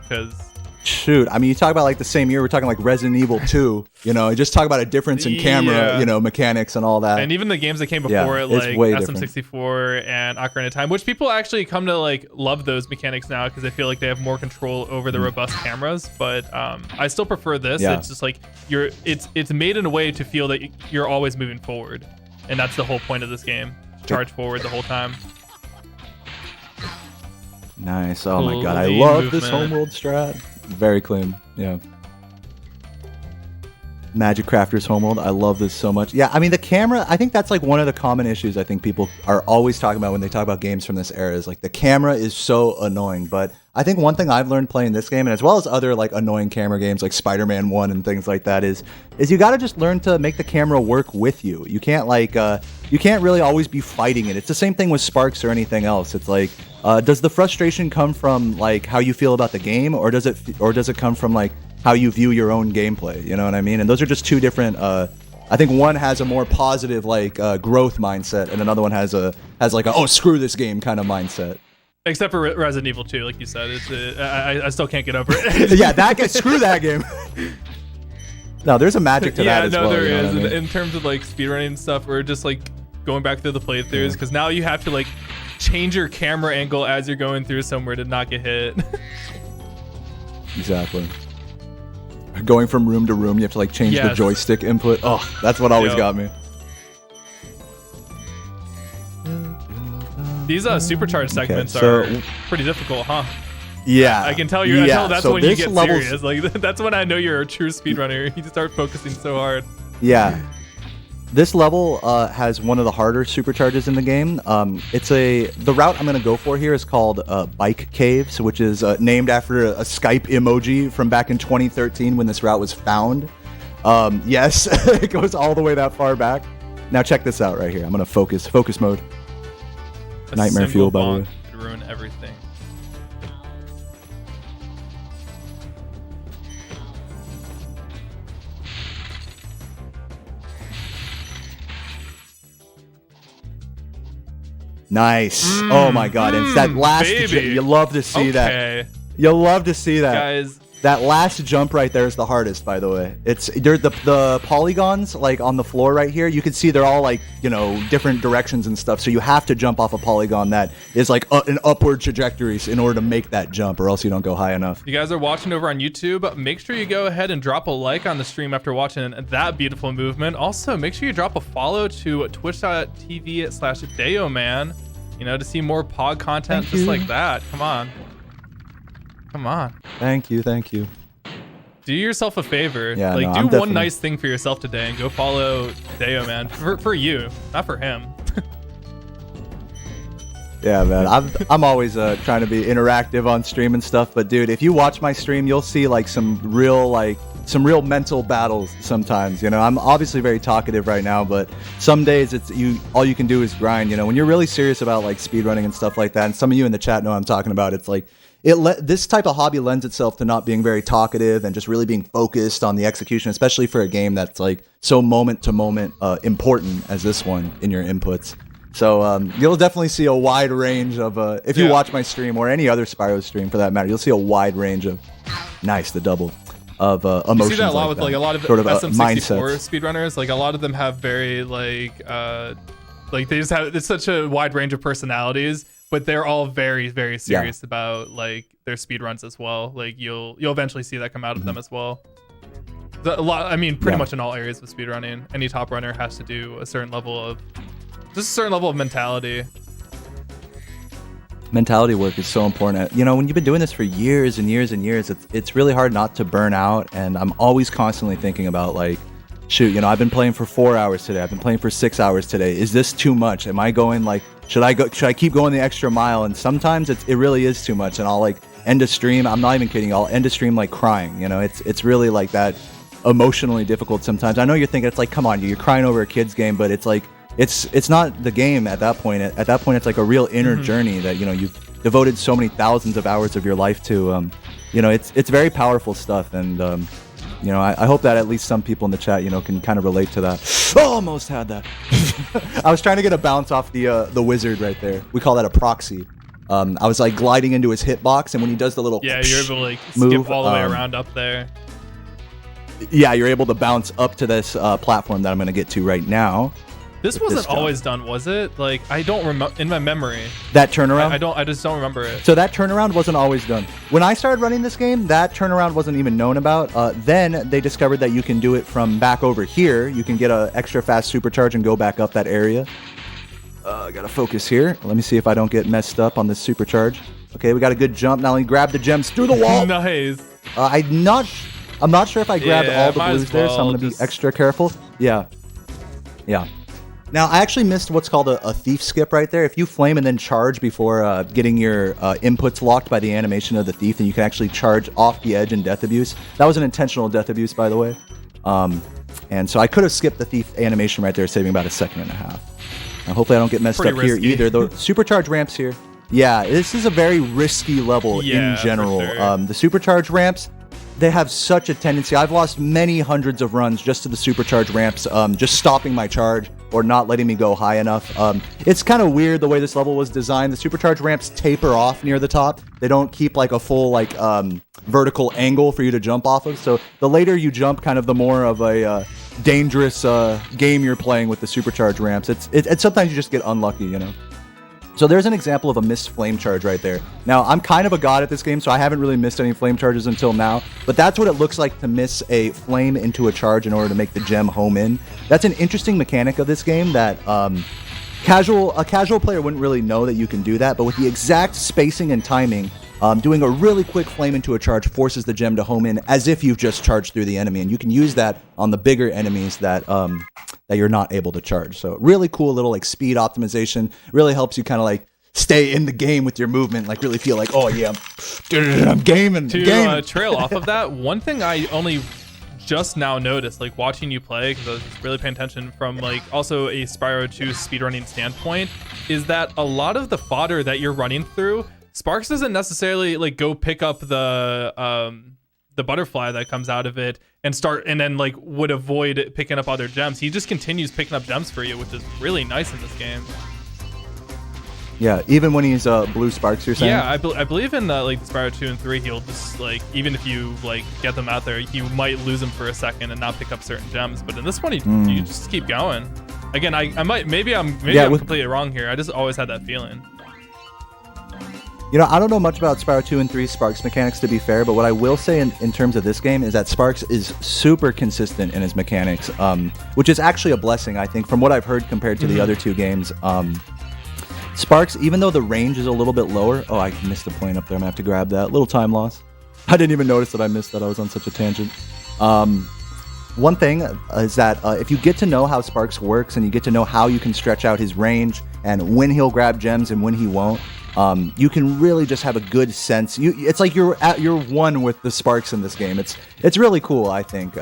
Because... Shoot, I mean, you talk about like the same year, we're talking like Resident Evil 2, you know, you just talk about a difference in camera, you know, mechanics and all that. And even the games that came before it, like SM64 and Ocarina of Time, which people actually come to like love those mechanics now because they feel like they have more control over the robust cameras. But I still prefer this. It's just like it's made in a way to feel that you're always moving forward. And that's the whole point of this game. Charge forward the whole time. Nice. Oh my god, I love this homeworld strat. Very clean. Yeah. Magic Crafter's Homeworld. I love this so much. Yeah, I mean, the camera, I think that's like one of the common issues I think people are always talking about when they talk about games from this era is like the camera is so annoying. But I think one thing I've learned playing this game, and as well as other like annoying camera games like Spider-Man 1 and things like that, is you got to just learn to make the camera work with you. You can't like, you can't really always be fighting it. It's the same thing with Sparks or anything else. It's like, does the frustration come from like how you feel about the game, or does it come from like how you view your own gameplay? You know what I mean? And those are just two different. I think one has a more positive like growth mindset, and another one has like a oh screw this game kind of mindset. Except for Resident Evil 2, like you said, I still can't get over it. Yeah, screw that game. No, there's a magic to that as well. Yeah, no, there is. I mean? In terms of like speedrunning and stuff, or just like going back through the playthroughs, because now you have to like change your camera angle as you're going through somewhere to not get hit. Exactly. Going from room to room, you have to like change the joystick input. Oh, that's what always got me. These supercharged segments are pretty difficult, huh? Yeah. I can tell you. Yeah. That's when you get serious. Like that's when I know you're a true speedrunner. You start focusing so hard. Yeah. This level has one of the harder supercharges in the game. The route I'm going to go for here is called Bike Caves, which is named after a Skype emoji from back in 2013 when this route was found. Yes, it goes all the way that far back. Now check this out right here. I'm going to focus mode. Nightmare fuel, by the way. Could ruin everything. Nice. Oh my god. And it's that last digit. You love to see that. You love to see that. Guys, That last jump right there is the hardest, by the way. There's the polygons like on the floor right here. You can see they're all like, you know, different directions and stuff. So you have to jump off a polygon that is like an upward trajectory in order to make that jump, or else you don't go high enough. You guys are watching over on YouTube. Make sure you go ahead and drop a like on the stream after watching that beautiful movement. Also, make sure you drop a follow to twitch.tv/Dayoman, you know, to see more pod content just like that. Come on. Come on. Thank you. Do yourself a favor. Yeah, like, no, do one nice thing for yourself today and go follow Dayoman for you, not for him. Yeah, man. I'm always trying to be interactive on stream and stuff, but dude, if you watch my stream, you'll see like some real mental battles sometimes. You know, I'm obviously very talkative right now, but some days all you can do is grind. You know, when you're really serious about like speedrunning and stuff like that, and some of you in the chat know what I'm talking about. It's like this type of hobby lends itself to not being very talkative and just really being focused on the execution, especially for a game that's like so moment to moment important as this one in your inputs. So you'll definitely see a wide range of if you watch my stream or any other Spyro stream for that matter, you'll see a wide range of the double of emotions. You see that a lot with like a lot of sort of SM64 speedrunners. Like a lot of them have very like they just have, it's such a wide range of personalities, but they're all very, very serious about like their speedruns as well. Like you'll eventually see that come out of them as well. A lot, I mean, pretty much in all areas of speedrunning, any top runner has to do a certain level of mentality. Mentality work is so important. You know, when you've been doing this for years and years and years, it's really hard not to burn out. And I'm always constantly thinking about like, shoot, you know, I've been playing for 4 hours today. I've been playing for 6 hours today. Is this too much? Am I going like, should I keep going the extra mile? And sometimes it really is too much. And I'll like end a stream. I'm not even kidding. I'll end a stream like crying. You know, it's really like that emotionally difficult sometimes. I know you're thinking it's like, come on, you're crying over a kid's game, but it's like, it's not the game at that point. At that point, it's like a real inner journey that, you know, you've devoted so many thousands of hours of your life to. You know, it's very powerful stuff. And, you know, I hope that at least some people in the chat, you know, can kind of relate to that. Oh, almost had that. I was trying to get a bounce off the wizard right there. We call that a proxy. I was like gliding into his hitbox, and when he does the little you're able to like move, skip all the way around up there. Yeah, you're able to bounce up to this platform that I'm going to get to right now. This wasn't always done, was it? Like, I don't remember in my memory. That turnaround? I just don't remember it. So that turnaround wasn't always done. When I started running this game, that turnaround wasn't even known about. Then they discovered that you can do it from back over here. You can get an extra fast supercharge and go back up that area. I gotta focus here. Let me see if I don't get messed up on this supercharge. Okay, we got a good jump. Now let me grab the gems through the wall. Nice. I'm not sure if I grabbed all the blues there, so I'm gonna be extra careful. Yeah. Now, I actually missed what's called a thief skip right there. If you flame and then charge before getting your inputs locked by the animation of the thief, then you can actually charge off the edge in death abuse. That was an intentional death abuse, by the way. And so I could have skipped the thief animation right there, saving about 1.5 seconds. Now, hopefully I don't get messed up here either. The supercharge ramps here. Yeah, this is a very risky level in general. Sure. The supercharge ramps, they have such a tendency. I've lost many hundreds of runs just to the supercharge ramps, just stopping my charge or not letting me go high enough. It's kind of weird the way this level was designed. The supercharge ramps taper off near the top. They don't keep like a full like vertical angle for you to jump off of. So the later you jump, kind of the more of a dangerous game you're playing with the supercharge ramps. It's sometimes you just get unlucky, you know. So there's an example of a missed flame charge right there. Now, I'm kind of a god at this game, so I haven't really missed any flame charges until now, but that's what it looks like to miss a flame into a charge in order to make the gem home in. That's an interesting mechanic of this game that a casual player wouldn't really know that you can do that, but with the exact spacing and timing, doing a really quick flame into a charge forces the gem to home in as if you've just charged through the enemy, and you can use that on the bigger enemies that you're not able to charge. So really cool little like speed optimization. Really helps you kind of like stay in the game with your movement, like really feel like, oh yeah, I'm gaming. To trail off of that, one thing I only just now noticed, like watching you play, because I was just really paying attention from like also a Spyro 2 speedrunning standpoint, is that a lot of the fodder that you're running through, Sparks doesn't necessarily like go pick up the butterfly that comes out of it and then like would avoid picking up other gems. He just continues picking up gems for you, which is really nice in this game. Yeah, even when he's blue sparks, you're saying? Yeah, I believe in like Spyro 2 and 3, he'll just like, even if you like get them out there, you might lose them for a second and not pick up certain gems. But in this one, you just keep going. Again, I might, maybe I'm completely wrong here. I just always had that feeling. You know, I don't know much about Spyro 2 and 3 Sparks mechanics, to be fair, but what I will say in terms of this game is that Sparks is super consistent in his mechanics, which is actually a blessing, I think, from what I've heard compared to the other two games. Sparks, even though the range is a little bit lower... Oh, I missed the point up there. I'm going to have to grab that. Little time loss. I didn't even notice that I missed that. I was on such a tangent. One thing is that if you get to know how Sparks works and you get to know how you can stretch out his range and when he'll grab gems and when he won't, you can really just have a good sense. It's like you're one with the Sparks in this game. It's really cool, I think,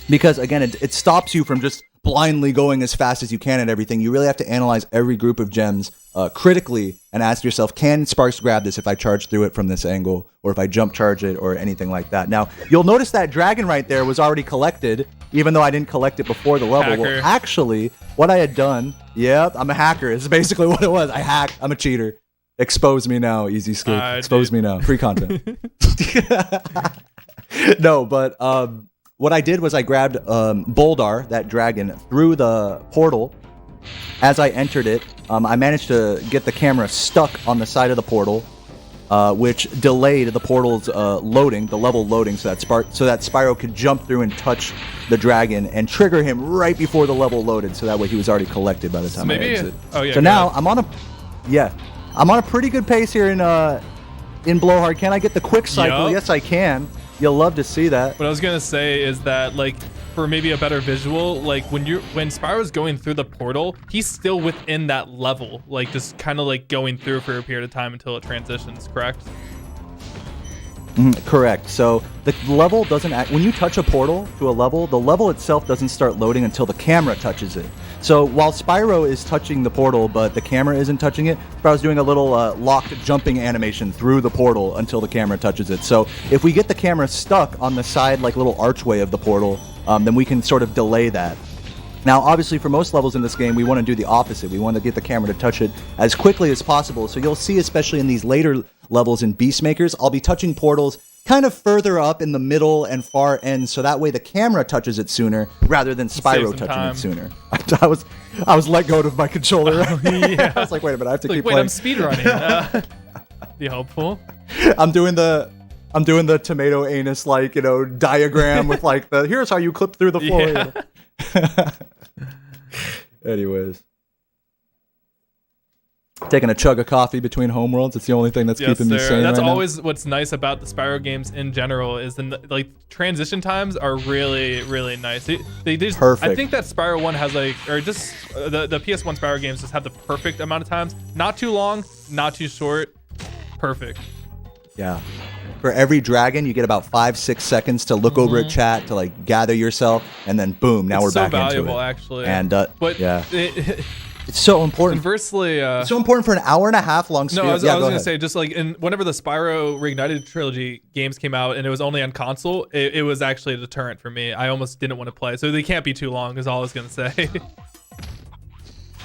because again, it stops you from just blindly going as fast as you can at everything. You really have to analyze every group of gems critically and ask yourself, can Sparks grab this if I charge through it from this angle, or if I jump charge it, or anything like that. Now, you'll notice that dragon right there was already collected, even though I didn't collect it before the level. Hacker. Well, actually, what I had done, yep, I'm a hacker. It's basically what it was. I hacked. I'm a cheater. Expose me now, EZScape. Expose me now. Free content. No, but what I did was I grabbed Boldar, that dragon, through the portal. As I entered it, I managed to get the camera stuck on the side of the portal, which delayed the portal's loading, the level loading, so that Spyro could jump through and touch the dragon and trigger him right before the level loaded, so that way he was already collected by the time I exit. So now I'm on a pretty good pace here in Blowhard. Can I get the quick cycle? Yes, I can. You'll love to see that. What I was gonna say is that, like, for maybe a better visual, like when Spyro's going through the portal, he's still within that level, like just kind of like going through for a period of time until it transitions. Correct? Correct. So the level doesn't when you touch a portal to a level, the level itself doesn't start loading until the camera touches it. So while Spyro is touching the portal, but the camera isn't touching it, Spyro's doing a little locked jumping animation through the portal until the camera touches it. So if we get the camera stuck on the side, like little archway of the portal, then we can sort of delay that. Now, obviously, for most levels in this game, we want to do the opposite. We want to get the camera to touch it as quickly as possible. So you'll see, especially in these later levels in Beastmakers, I'll be touching portals kind of further up in the middle and far ends, so that way the camera touches it sooner rather than Spyro touching it sooner. I was let go of my controller. Oh, yeah. I was like, wait a minute, I have to keep playing. Wait, I'm speedrunning. Be helpful. I'm doing the tomato anus, like, diagram with like here's how you clip through the floor. Yeah. Anyways, taking a chug of coffee between homeworlds. It's the only thing that's keeping me sane. That's right always what's nice about the Spyro games in general, is the transition times are really, really nice. They just perfect. I think that Spyro 1 has the PS1 Spyro games just have the perfect amount of times. Not too long, not too short. Perfect. Yeah. For every dragon, you get about 5-6 seconds to look over at chat, to like gather yourself, and then boom, now we're back into it. It's so valuable, actually. And but yeah, it's so important. Conversely, it's so important for an hour and a half long. No, I was gonna say, just like whenever the Spyro Reignited trilogy games came out, and it was only on console, it was actually a deterrent for me. I almost didn't want to play, so they can't be too long. Is all I was gonna say.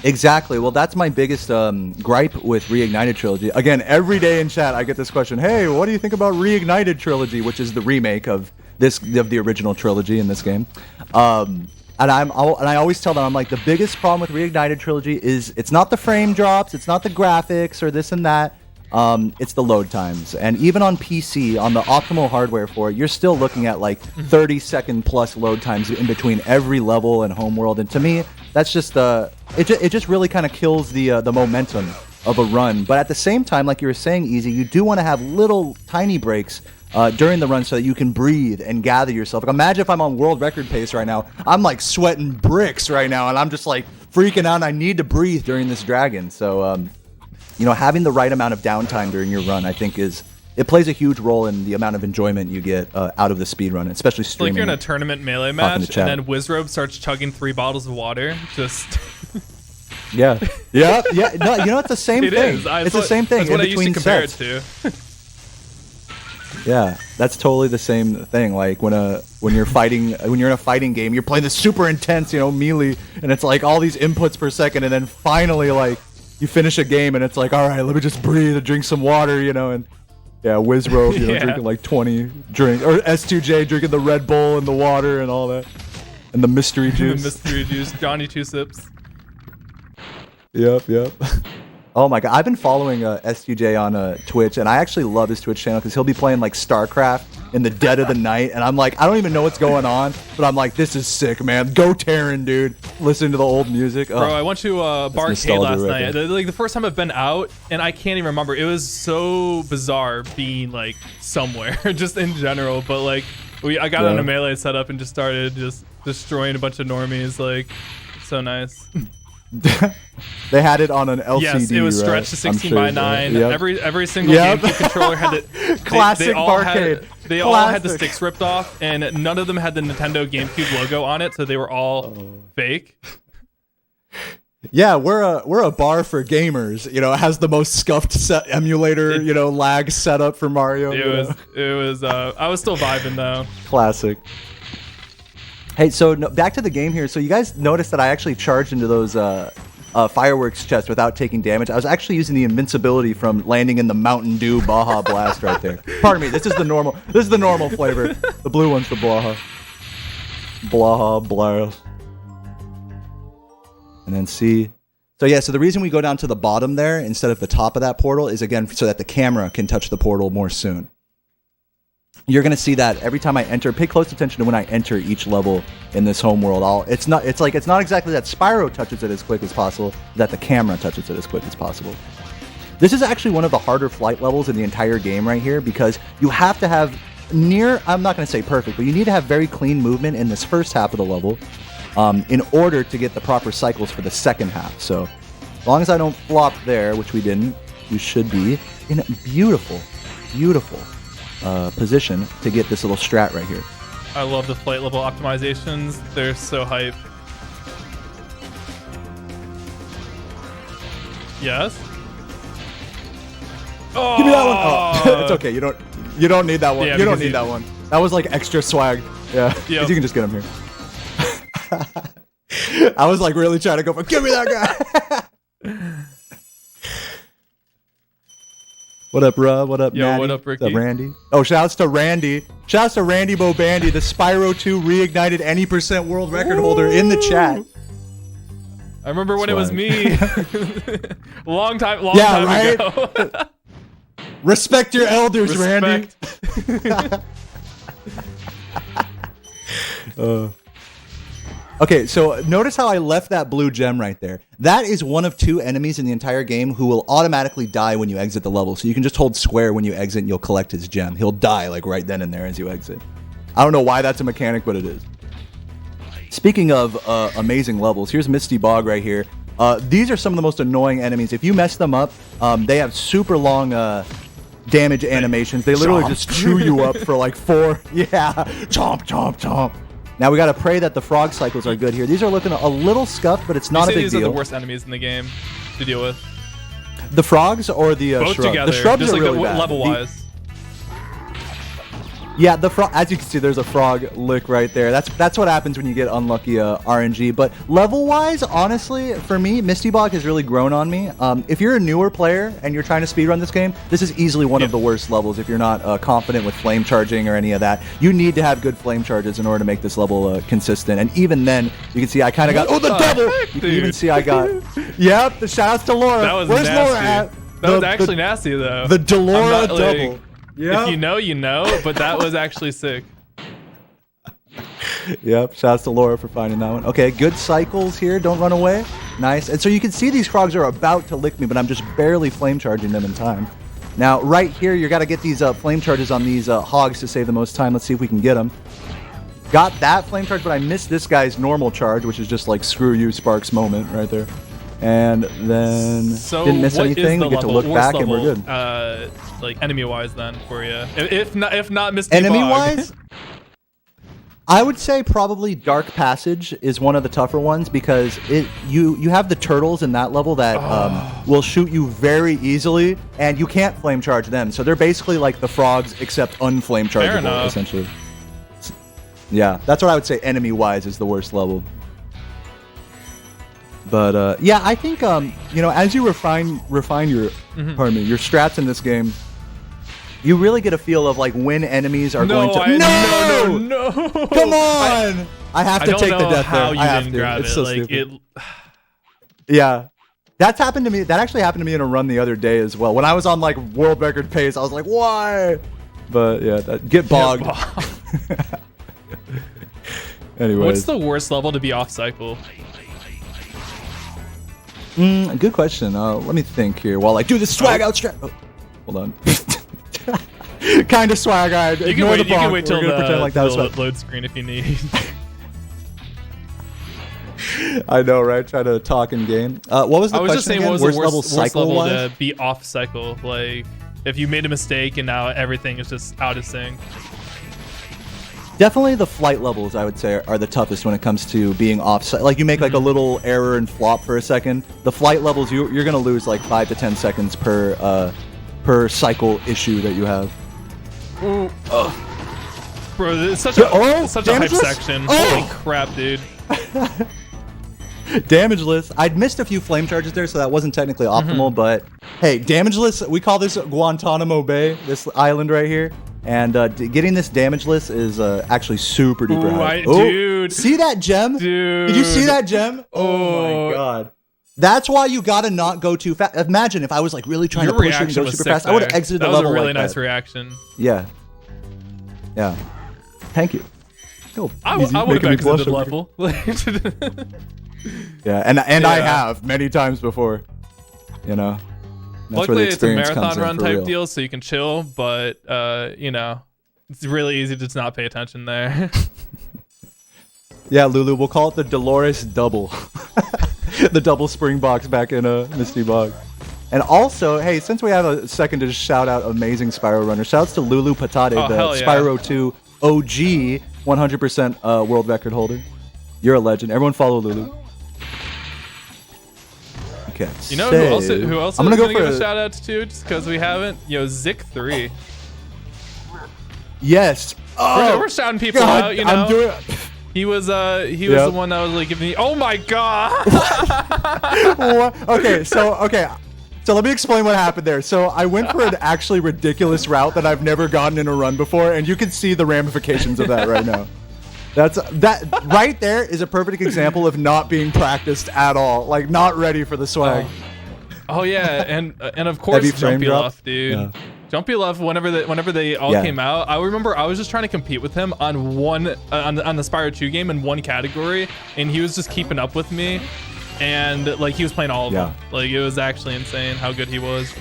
Exactly. Well, that's my biggest gripe with Reignited Trilogy. Again, every day in chat, I get this question: hey, what do you think about Reignited Trilogy, which is the remake of the original trilogy in this game? And I always tell them, I'm like, the biggest problem with Reignited Trilogy is it's not the frame drops, it's not the graphics or this and that. It's the load times. And even on PC, on the optimal hardware for it, you're still looking at like 30-second plus load times in between every level and homeworld. And to me, that's just it just really kind of kills the momentum of a run. But at the same time, like you were saying, Easy, you do want to have little tiny breaks during the run so that you can breathe and gather yourself. Like, imagine if I'm on world record pace right now. I'm like sweating bricks right now, and I'm just like freaking out, and I need to breathe during this dragon. So having the right amount of downtime during your run, I think it plays a huge role in the amount of enjoyment you get out of the speedrun, especially streaming. Like you're in a tournament melee match, and then Wizrobe starts chugging 3 bottles of water. Just yeah. No, it's the same thing. It's the same thing. That's what I used to compare it to. Yeah, that's totally the same thing. Like when you're in a fighting game, you're playing this super intense, melee, and it's like all these inputs per second, and then finally, like, you finish a game and it's like, all right, let me just breathe and drink some water, you know, and yeah, Wizrobe, you know, drinking like 20 drinks, or S2J drinking the Red Bull and the water and all that, and the mystery juice. The mystery juice, Johnny 2 Sips. Yep. Oh my god, I've been following S2J on Twitch, and I actually love his Twitch channel because he'll be playing like StarCraft in the dead of the night, and I'm like, I don't even know what's going on, but I'm like, this is sick, man. Go Terran, dude. Listen to the old music. Bro, I went to Barcade last night. Like the first time I've been out, and I can't even remember. It was so bizarre being like somewhere, just in general. But like, I got on a melee setup and just started just destroying a bunch of normies. Like, so nice. They had it on an LCD. Yes, it was stretched to 16 by 9. Yep. Every single GameCube controller had it. Classic Barcade. They all had the sticks ripped off, and none of them had the Nintendo GameCube logo on it, so they were all fake. Yeah, we're a bar for gamers. You know, it has the most scuffed emulator, lag setup for Mario. It was. I was still vibing though. Classic. Hey, so back to the game here. So you guys noticed that I actually charged into those fireworks chests without taking damage. I was actually using the invincibility from landing in the Mountain Dew Baja Blast right there. Pardon me. This is the normal flavor. The blue one's the Baja. Baja Blast. And then see. So yeah, so the reason we go down to the bottom there instead of the top of that portal is, again, so that the camera can touch the portal more soon. You're going to see that every time I enter. Pay close attention to when I enter each level in this home world. It's not exactly that Spyro touches it as quick as possible, that the camera touches it as quick as possible. This is actually one of the harder flight levels in the entire game right here, because you have to have I'm not going to say perfect, but you need to have very clean movement in this first half of the level in order to get the proper cycles for the second half. So as long as I don't flop there, which we didn't, you should be in a beautiful position to get this little strat right here. I love the flight level optimizations. They're so hype. Yes. Oh, give me that one. Oh, it's okay. You don't need that one. Yeah, you don't need that one. That was like extra swag. Yeah. Yep. You can just get him here. I was like really trying to go for. Give me that guy. What up, Ruh? What up, Yo, Natty? what up, Ricky? What's up, Randy? Oh, shouts to Randy. Shouts to Randy Bobandy, the Spyro 2 reignited any % world record holder in the chat. I remember when it was me. long time ago. Respect your elders, Randy. Okay, so notice how I left that blue gem right there. That is one of 2 enemies in the entire game who will automatically die when you exit the level. So you can just hold square when you exit and you'll collect his gem. He'll die like right then and there as you exit. I don't know why that's a mechanic, but it is. Speaking of amazing levels, here's Misty Bog right here. These are some of the most annoying enemies. If you mess them up, they have super long damage animations. They literally just chew you up for like 4. Yeah, chomp, chomp, chomp. Now we gotta pray that the frog cycles are good here. These are looking a little scuffed, but it's not a big deal. These are the worst enemies in the game to deal with. The frogs or the both shrubs? Together, the shrubs just are like really bad. Level-wise. Yeah, the frog. As you can see, there's a frog lick right there. That's what happens when you get unlucky RNG. But level-wise, honestly, for me, Misty Bog has really grown on me. If you're a newer player and you're trying to speedrun this game, this is easily one of the worst levels. If you're not confident with flame charging or any of that, you need to have good flame charges in order to make this level consistent. And even then, you can see I kind of got. Oh, the devil! You can even see I got. Yep. The shoutouts to Laura. That was Where's nasty. Laura at? That was actually nasty though. The Delora double. Like, yep. If you know, you know, but that was actually sick. Yep, shouts to Laura for finding that one. Okay, good cycles here. Don't run away. Nice. And so you can see these frogs are about to lick me, but I'm just barely flame charging them in time. Now, right here, you got to get these flame charges on these hogs to save the most time. Let's see if we can get them. Got that flame charge, but I missed this guy's normal charge, which is just like screw you, Sparks moment right there. And then didn't miss anything. We get to look back and we're good. Like enemy-wise then for you. If not Misty Enemy-wise? I would say probably Dark Passage is one of the tougher ones because you have the turtles in that level that will shoot you very easily, and you can't flame charge them. So they're basically like the frogs except unflame chargeable, essentially. Yeah, that's what I would say enemy-wise is the worst level. But yeah, I think you know, as you refine your pardon me, your strats in this game, you really get a feel of like when enemies are going to. No! Come on! I have to take the death how there. you I have didn't to. grab It's it. so Like stupid. Yeah. That's happened to me. That actually happened to me in a run the other day as well. When I was on like world record pace, I was like, why? But yeah, get bogged. Anyways. What's the worst level to be off cycle? Good question. Let me think here while I do the swag out strat. Oh, hold on. Kind of swag eyed. You can wait till the load screen if you need. I know, right? Try to talk in game. What was the question? I was just saying, again? what was the worst level to be off cycle? Like, if you made a mistake and now everything is just out of sync. Definitely the flight levels, I would say, are the toughest when it comes to being off. Like, you make like a little error and flop for a second. The flight levels, you're gonna lose like 5 to 10 seconds per cycle issue that you have. Ooh. Bro, it's such a hype section. Holy crap, dude. Damageless. I'd missed a few flame charges there, so that wasn't technically optimal, but hey, damageless, we call this Guantanamo Bay, this island right here. And getting this damageless is actually super duper high. Dude. See that gem? Dude. Did you see that gem? Oh my god. That's why you gotta not go too fast. Imagine if I was like really trying to push it and go super fast. I would have exited the level. That was a really like nice that. reaction. Yeah. Yeah. Thank you. Go. I would have exited the level. Yeah, and I have many times before. You know. That's Luckily, where the experience it's a marathon run type real. deal, so you can chill, but, you know, it's really easy to just not pay attention there. Yeah, Lulu, we'll call it the Dolores Double. The double spring box back in Misty Bog. And also, hey, since we have a second to just shout out amazing Spyro runners, shouts to Lulu Patate, the Spyro 2 OG 100% world record holder. You're a legend. Everyone follow Lulu. Okay. You know who else I'm gonna give a shout out to just because we haven't? Yo, Zik3. Yes. We're shouting people out, you know. He was the one that was like giving me. Oh my god. Okay, so let me explain what happened there. So I went for an actually ridiculous route that I've never gotten in a run before, and you can see the ramifications of that right now. That right there is a perfect example of not being practiced at all, like not ready for the swag. Oh yeah, and of course Jumpy Luff, dude. Yeah. Jumpy Luff, whenever they all came out, I remember I was just trying to compete with him on on the Spyro 2 game in one category, and he was just keeping up with me, and like he was playing all of them. Like it was actually insane how good he was.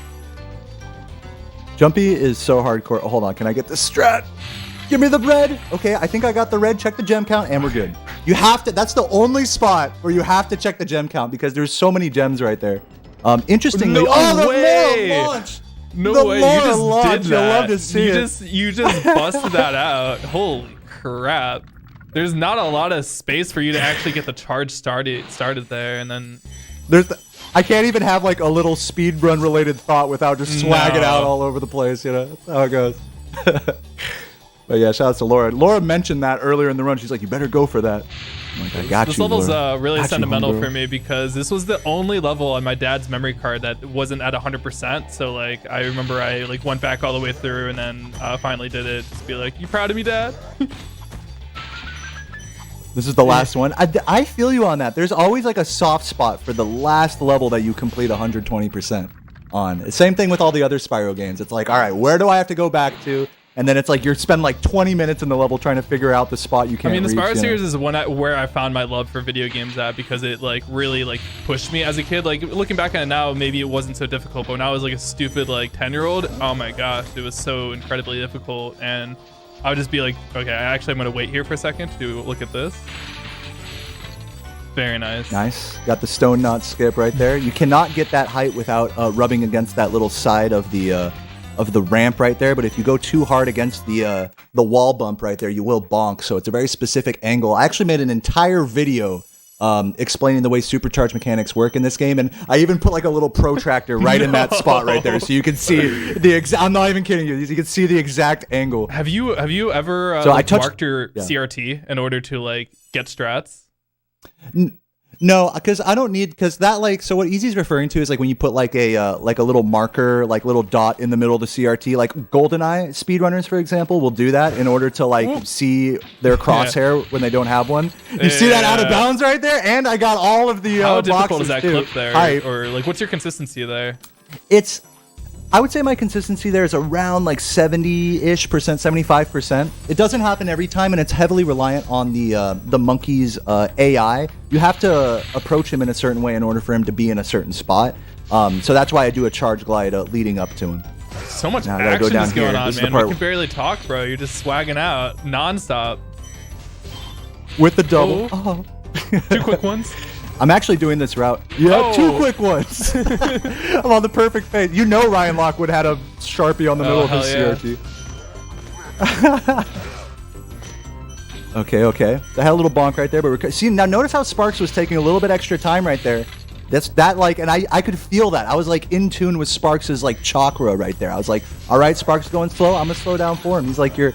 Jumpy is so hardcore. Oh, hold on, can I get the strat? Give me the red. Okay, I think I got the red. Check the gem count, and we're good. You have to. That's the only spot where you have to check the gem count because there's so many gems right there. Interestingly, no way. Launch. No way, you just did that. You'll love to see you just busted that out. Holy crap. There's not a lot of space for you to actually get the charge started there, and then I can't even have like a little speedrun related thought without just swagging out all over the place, you know. That's how it goes. But yeah, shout out to Laura. Laura mentioned that earlier in the run. She's like, you better go for that. I'm like, I got this you, level's Laura. Really sentimental for me because this was the only level on my dad's memory card that wasn't at 100%. So like, I remember I like went back all the way through and then finally did it. Just be like, you proud of me, Dad? This is the last one. I feel you on that. There's always like a soft spot for the last level that you complete 120% on. Same thing with all the other Spyro games. It's like, all right, where do I have to go back to? And then it's like you spend like 20 minutes in the level trying to figure out the spot you can't reach. I mean, the Spyro series is where I found my love for video games at because it like really like pushed me as a kid. Like looking back on it now, maybe it wasn't so difficult, but when I was like a stupid like 10-year-old, oh my gosh, it was so incredibly difficult. And I would just be like, okay, actually I'm gonna wait here for a second to look at this. Very nice. Nice. Got the stone knot skip right there. You cannot get that height without rubbing against that little side of the ramp right there, but if you go too hard against the wall bump right there, you will bonk. So it's a very specific angle. I actually made an entire video explaining the way supercharge mechanics work in this game, and I even put like a little protractor right in that spot right there, so you can see the exact. I'm not even kidding you. You can see the exact angle. Have you ever marked your CRT in order to like get strats? No, because I don't need, because that like, so what Easy's referring to is like when you put like a little marker, like little dot in the middle of the CRT, like GoldenEye speedrunners, for example, will do that in order to like see their crosshair when they don't have one. You see that out of bounds right there? And I got all of the How boxes difficult is that too. clip there? Or like, what's your consistency there? I would say my consistency there is around like 70-ish percent, 75%. It doesn't happen every time, and it's heavily reliant on the monkey's AI. You have to approach him in a certain way in order for him to be in a certain spot. So that's why I do a charge glide leading up to him. So much action is going on, man. We can barely talk, bro. You're just swagging out nonstop. With the double. Oh. 2 quick ones. I'm actually doing this route. Yeah, 2 quick ones. I'm on the perfect pace. You know Ryan Lockwood had a Sharpie on the middle of his CRT. Okay. I had a little bonk right there, but see, now notice how Sparks was taking a little bit extra time right there. And I could feel that. I was like in tune with Sparks's like chakra right there. I was like, all right, Sparks going slow. I'm gonna slow down for him. He's like your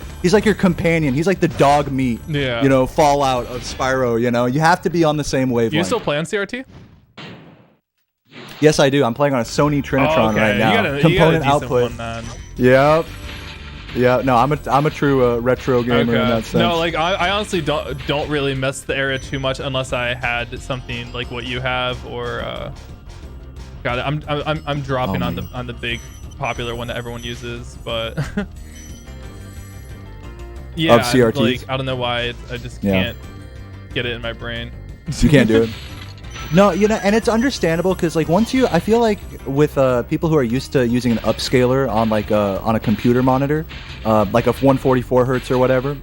companion. He's like the dog meat. Yeah. You know, Fallout of Spyro. You know, you have to be on the same wavelength. Do you still play on CRT? Yes, I do. I'm playing on a Sony Trinitron right now. Component output. Yep. Yeah, no, I'm a true retro gamer in that sense. No, like I honestly don't really miss the area too much unless I had something like what you have or got it. I'm dropping on the big popular one that everyone uses, but yeah, of CRTs. like I don't know why I just can't get it in my brain. You can't do it. No, you know, and it's understandable because like I feel like with people who are used to using an upscaler on like on a computer monitor, like a 144 hertz or whatever,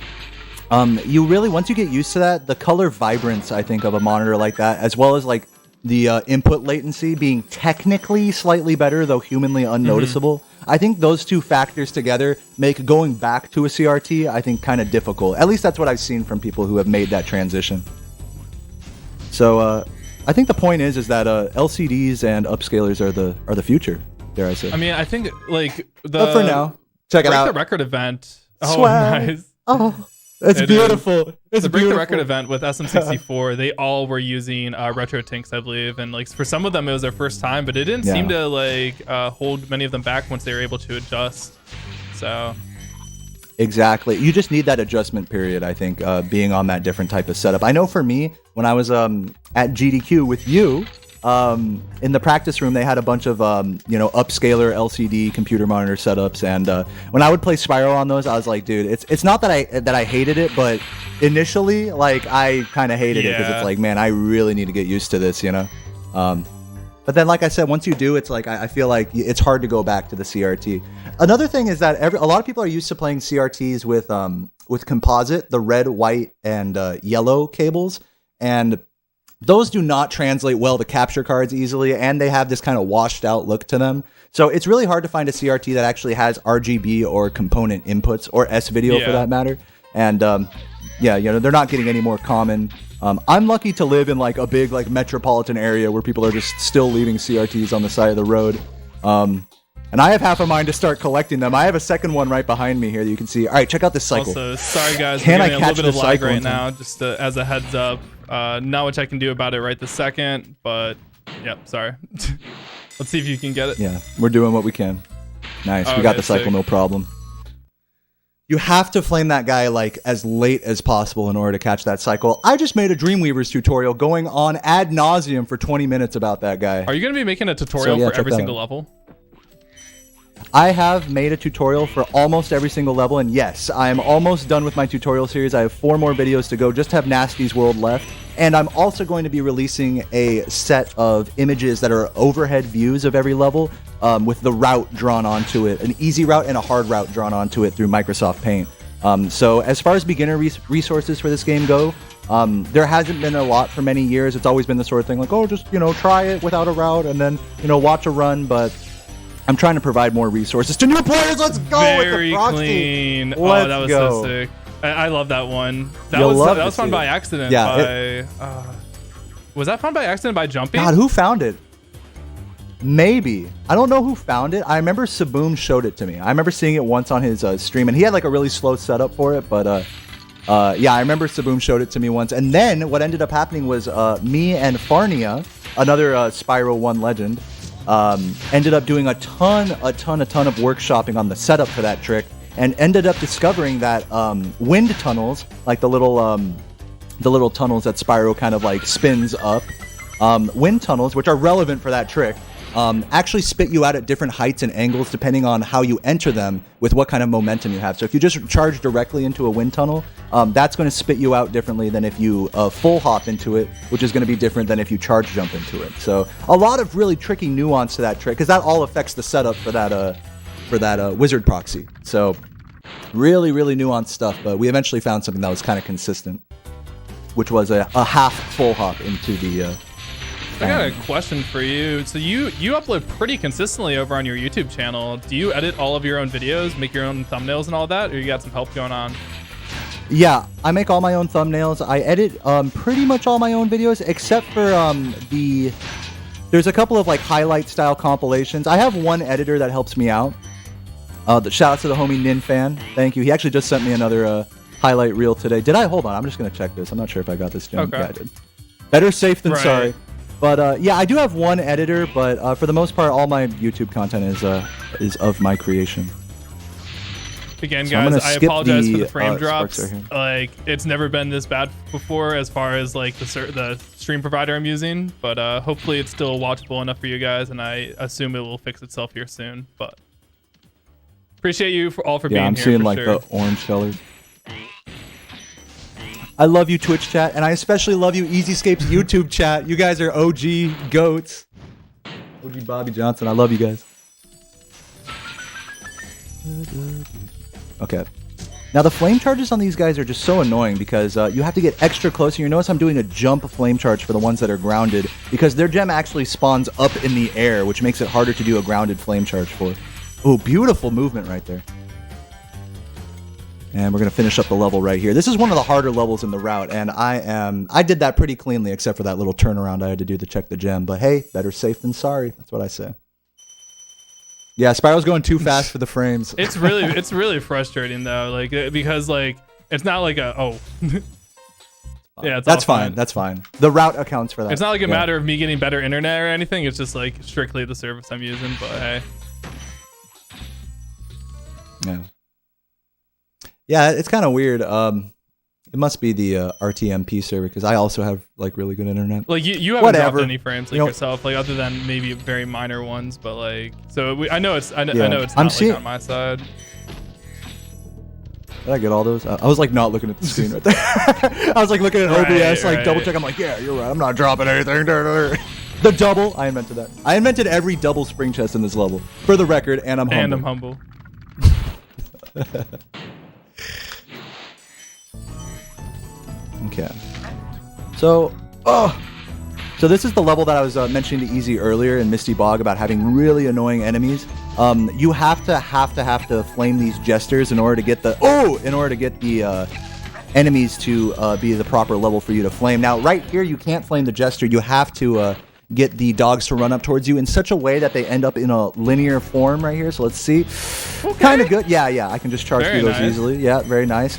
you really, once you get used to that, the color vibrance I think of a monitor like that, as well as like the input latency being technically slightly better though humanly unnoticeable. I think those two factors together make going back to a CRT I think kind of difficult. At least that's what I've seen from people who have made that transition. So I think the point is that LCDs and upscalers are the future, dare I say. I mean, I think like but for now, check it out. The record event. Oh, Swag. nice. Oh, it's beautiful. It's the Break the Record event with SM64. They all were using retro tinks, I believe, and like for some of them it was their first time, but it didn't seem to like hold many of them back once they were able to adjust. So. Exactly. You just need that adjustment period, I think, being on that different type of setup. I know for me, when I was at GDQ with you, in the practice room, they had a bunch of, upscaler LCD computer monitor setups. And when I would play Spyro on those, I was like, dude, it's not that I hated it, but initially, like, I kind of hated it because it's like, man, I really need to get used to this, you know? But then, like I said, once you do, it's like I feel like it's hard to go back to the CRT. Another thing is that a lot of people are used to playing CRTs with composite, the red, white, and yellow cables, and those do not translate well to capture cards easily, and they have this kind of washed out look to them. So it's really hard to find a CRT that actually has RGB or component inputs, or S-video for that matter. And they're not getting any more common. I'm lucky to live in like a big like metropolitan area where people are just still leaving CRTs on the side of the road. And I have half a mind to start collecting them. I have a second one right behind me here that you can see. All right, check out this cycle. Also, sorry guys, can I catch a little bit of lag right now, just as a heads up. Not much I can do about it right this second, but yep, sorry. Let's see if you can get it. Yeah, we're doing what we can. Nice, we got the cycle, no problem. You have to flame that guy like as late as possible in order to catch that cycle. I just made a Dreamweavers tutorial going on ad nauseum for 20 minutes about that guy. Are you going to be making a tutorial for every single level? I have made a tutorial for almost every single level, and yes, I am almost done with my tutorial series. I have 4 more videos to go, just have Nasty's World left. And I'm also going to be releasing a set of images that are overhead views of every level with the route drawn onto it, an easy route and a hard route drawn onto it through Microsoft Paint. So as far as beginner resources for this game go, there hasn't been a lot for many years. It's always been the sort of thing like, oh, just, try it without a route and then, watch a run, but I'm trying to provide more resources to new players. Let's go. Very with the clean. Let's that was go. So sick. I love that one. That was found by accident. Yeah, was that found by accident by jumping? God, who found it? Maybe. I don't know who found it. I remember Saboom showed it to me. I remember seeing it once on his stream, and he had like a really slow setup for it, but Yeah, I remember Saboom showed it to me once. And then what ended up happening was me and Farnia, another Spyro 1 legend, ended up doing a ton of workshopping on the setup for that trick, and ended up discovering that wind tunnels, like the little tunnels that Spyro kind of like spins up, wind tunnels, which are relevant for that trick, actually spit you out at different heights and angles depending on how you enter them with what kind of momentum you have. So if you just charge directly into a wind tunnel, that's going to spit you out differently than if you full hop into it, which is going to be different than if you charge jump into it. So a lot of really tricky nuance to that trick, because that all affects the setup for that wizard proxy. So really, really nuanced stuff, but we eventually found something that was kind of consistent, which was a half full hop into the I got a question for you. So you upload pretty consistently over on your YouTube channel. Do you edit all of your own videos, make your own thumbnails and all that, or you got some help going on? Yeah, I make all my own thumbnails. I edit pretty much all my own videos, except for there's a couple of like highlight style compilations. I have one editor that helps me out. Shout out to the homie Nin Fan. Thank you. He actually just sent me another highlight reel today. Did I? Hold on. I'm just going to check this. I'm not sure if I got this done. Okay. Yeah, I did. Better safe than sorry. But yeah, I do have one editor, but for the most part, all my YouTube content is of my creation. Again, so guys, I apologize for the frame drops. Like, it's never been this bad before as far as like the stream provider I'm using, but hopefully it's still watchable enough for you guys, and I assume it will fix itself here soon. But appreciate you for being here. Yeah, I'm seeing like the orange colors. I love you, Twitch chat, and I especially love you, EZScape's YouTube chat. You guys are OG goats. OG Bobby Johnson. I love you guys. Okay. Now, the flame charges on these guys are just so annoying because you have to get extra close. And you notice I'm doing a jump flame charge for the ones that are grounded because their gem actually spawns up in the air, which makes it harder to do a grounded flame charge for. Oh, beautiful movement right there. And we're going to finish up the level right here. This is one of the harder levels in the route, and I did that pretty cleanly, except for that little turnaround I had to do to check the gem. But hey, better safe than sorry. That's what I say. Yeah, Spyro's going too fast for the frames. It's really frustrating though, like because like it's not like a yeah, that's fine. That's fine. The route accounts for that. It's not like a matter of me getting better internet or anything. It's just like strictly the service I'm using. But hey, yeah. Yeah, it's kind of weird. It must be the RTMP server because I also have like really good internet. Like you haven't dropped any frames like yourself, like other than maybe very minor ones. But like, so I know it's not like on my side. Did I get all those? I was like not looking at the screen right there. I was like looking at OBS, like double check. I'm like, yeah, you're right. I'm not dropping anything. The double. I invented that. I invented every double spring chest in this level for the record, and I'm humble. Okay, so this is the level that I was mentioning to Easy earlier in Misty Bog about having really annoying enemies. You have to flame these jesters in order to get the enemies to be the proper level for you to flame. Now, right here, you can't flame the jester. You have to get the dogs to run up towards you in such a way that they end up in a linear form right here. So let's see, kind of good. Yeah, I can just charge through those easily. Yeah, very nice.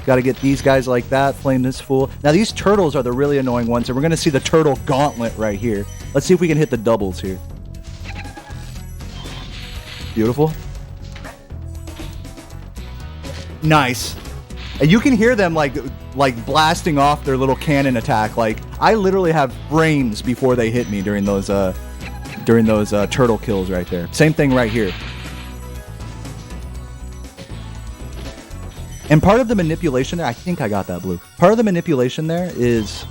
Got to get these guys like that, flame this fool. Now these turtles are the really annoying ones, and we're going to see the turtle gauntlet right here. Let's see if we can hit the doubles here. Beautiful. Nice. And you can hear them like blasting off their little cannon attack. Like I literally have frames before they hit me during those turtle kills right there. Same thing right here. And part of the manipulation there, I think I got that blue. Part of the manipulation there is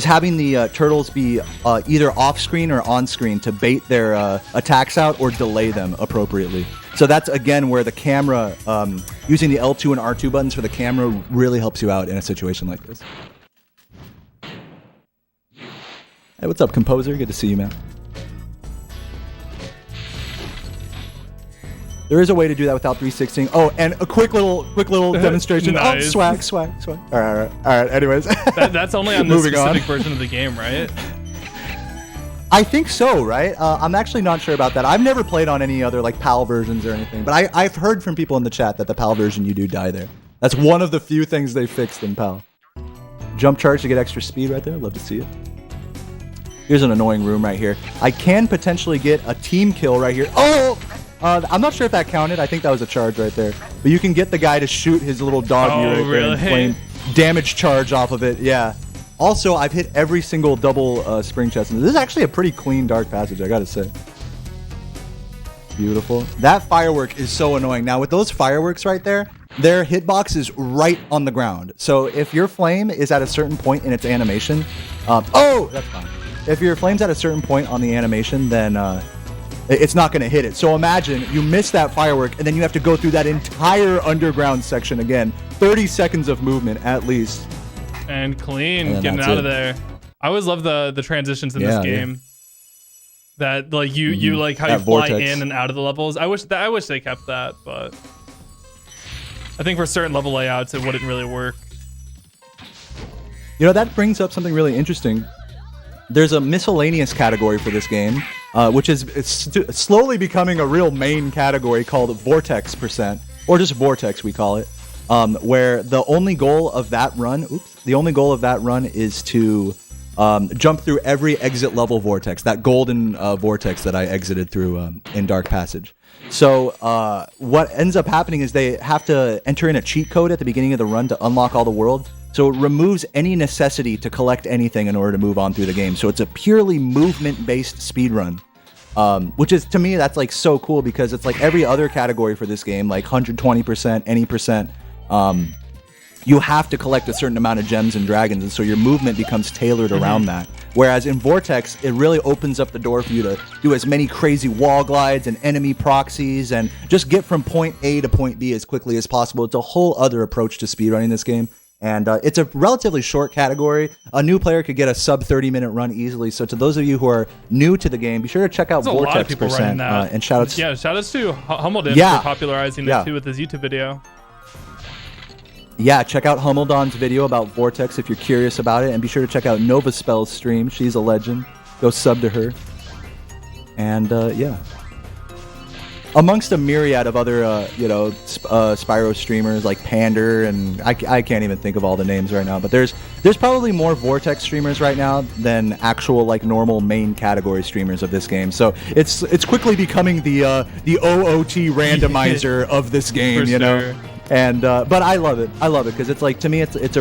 having the turtles be either off screen or on screen to bait their attacks out or delay them appropriately. So that's again where the camera, using the L2 and R2 buttons for the camera really helps you out in a situation like this. Hey, what's up, Composer? Good to see you, man. There is a way to do that without 360. Oh, and a quick little demonstration. Nice. Oh, swag. All right. Anyways, that's only on the specific version of the game, right? I think so, right? I'm actually not sure about that. I've never played on any other like PAL versions or anything, but I've heard from people in the chat that the PAL version you do die there. That's one of the few things they fixed in PAL. Jump charge to get extra speed right there. Love to see it. Here's an annoying room right here. I can potentially get a team kill right here. Oh! I'm not sure if that counted. I think that was a charge right there. But you can get the guy to shoot his little doggy right there and flame damage charge off of it. Yeah. Also, I've hit every single double spring chest. This is actually a pretty clean dark passage, I gotta say. Beautiful. That firework is so annoying. Now, with those fireworks right there, their hitbox is right on the ground. So if your flame is at a certain point in its animation... oh! That's fine. If your flame's at a certain point on the animation, then it's not going to hit it. So imagine you miss that firework, and then you have to go through that entire underground section again. 30 seconds of movement, at least. And clean, and getting out of there. I always love the transitions in this game. Yeah. That like you like how that you fly in and out of the levels. I wish they kept that, but I think for certain level layouts it wouldn't really work. You know, that brings up something really interesting. There's a miscellaneous category for this game, which is slowly becoming a real main category called Vortex %, or just Vortex we call it. Where the only goal of that run, is to jump through every exit level vortex, that golden vortex that I exited through in Dark Passage. So what ends up happening is they have to enter in a cheat code at the beginning of the run to unlock all the worlds. So it removes any necessity to collect anything in order to move on through the game. So it's a purely movement-based speedrun. Which is, to me, that's like so cool because it's like every other category for this game, like 120%, any percent, you have to collect a certain amount of gems and dragons, and so your movement becomes tailored around that. Whereas in Vortex, it really opens up the door for you to do as many crazy wall glides and enemy proxies and just get from point A to point B as quickly as possible. It's a whole other approach to speedrunning this game. And it's a relatively short category. A new player could get a sub 30-minute run easily. So to those of you who are new to the game, be sure to check out Vortex %. And shoutouts. Yeah, shoutouts to Hummeldon for popularizing it too with his YouTube video. Yeah, check out Hummeldon's video about Vortex if you're curious about it. And be sure to check out Nova Spell's stream. She's a legend. Go sub to her. And yeah. Amongst a myriad of other, Spyro streamers like Pander, and I can't even think of all the names right now, but there's probably more Vortex streamers right now than actual like normal main category streamers of this game. So it's quickly becoming the OOT randomizer of this game, you know. And but I love it because it's like, to me it's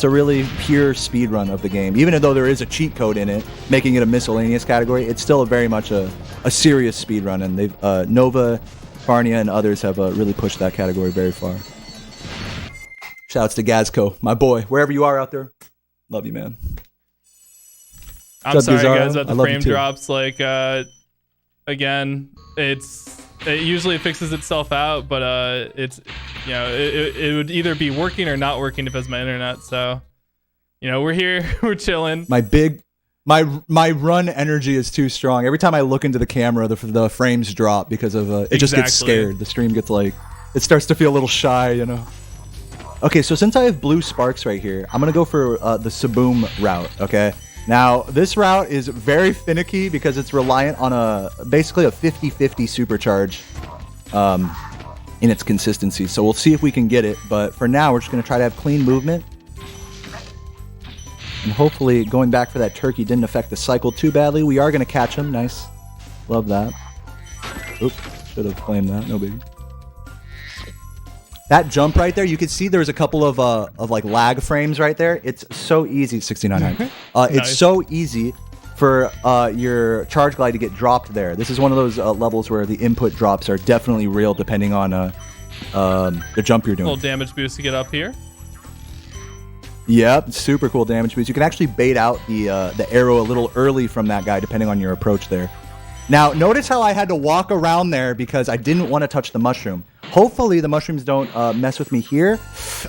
a really pure speed run of the game. Even though there is a cheat code in it, making it a miscellaneous category, it's still very much a serious speed run. And they've Nova, Farnia, and others have really pushed that category very far. Shouts to Gazco, my boy, wherever you are out there. Love you, man. I'm sorry, guys, about the frame drops. Like, again, it usually fixes itself out, but it's, it would either be working or not working if it's my internet. So, we're here, we're chilling. My run energy is too strong. Every time I look into the camera, the frames drop because of it just gets scared. The stream gets like, it starts to feel a little shy, you know. Okay, so since I have blue sparks right here, I'm gonna go for the Saboom route. Okay. Now, this route is very finicky because it's reliant on basically a 50-50 supercharge in its consistency. So we'll see if we can get it, but for now, we're just going to try to have clean movement. And hopefully going back for that turkey didn't affect the cycle too badly. We are going to catch him. Nice. Love that. Oops, should have claimed that. No biggie. That jump right there, you can see there's a couple of like lag frames right there. It's so easy, 69. It's so easy for your charge glide to get dropped there. This is one of those levels where the input drops are definitely real depending on the jump you're doing. A little damage boost to get up here. Yep, super cool damage boost. You can actually bait out the arrow a little early from that guy depending on your approach there. Now, notice how I had to walk around there because I didn't want to touch the mushroom. Hopefully, the mushrooms don't mess with me here.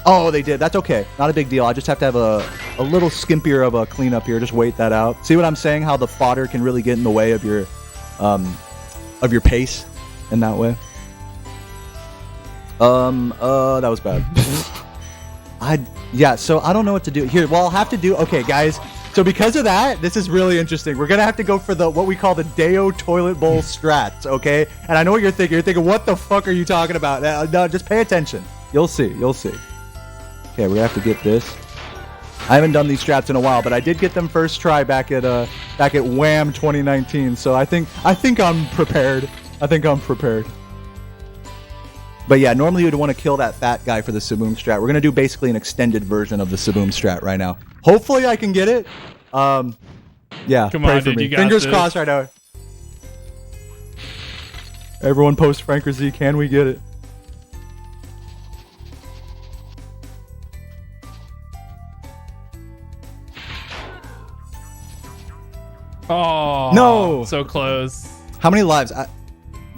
Oh, they did. That's okay. Not a big deal. I just have to have a little skimpier of a cleanup here. Just wait that out. See what I'm saying? How the fodder can really get in the way of your pace in that way. That was bad. Yeah, so I don't know what to do here. Well, I'll have to do. Okay, guys. So because of that, this is really interesting. We're gonna have to go for what we call the Dayo toilet bowl strats. Okay, and I know what you're thinking. You're thinking, what the fuck are you talking about? No, just pay attention. You'll see. You'll see. Okay, we're gonna have to get this. I haven't done these strats in a while, but I did get them first try back at Wham 2019. So I think I'm prepared. I think I'm prepared. But yeah, normally you'd want to kill that fat guy for the Saboom strat. We're going to do basically an extended version of the Saboom strat right now. Hopefully I can get it. Yeah, come pray on, for dude, me. you got Fingers this. crossed right now. Everyone post Franker Z, can we get it? Oh, no! So close. How many lives?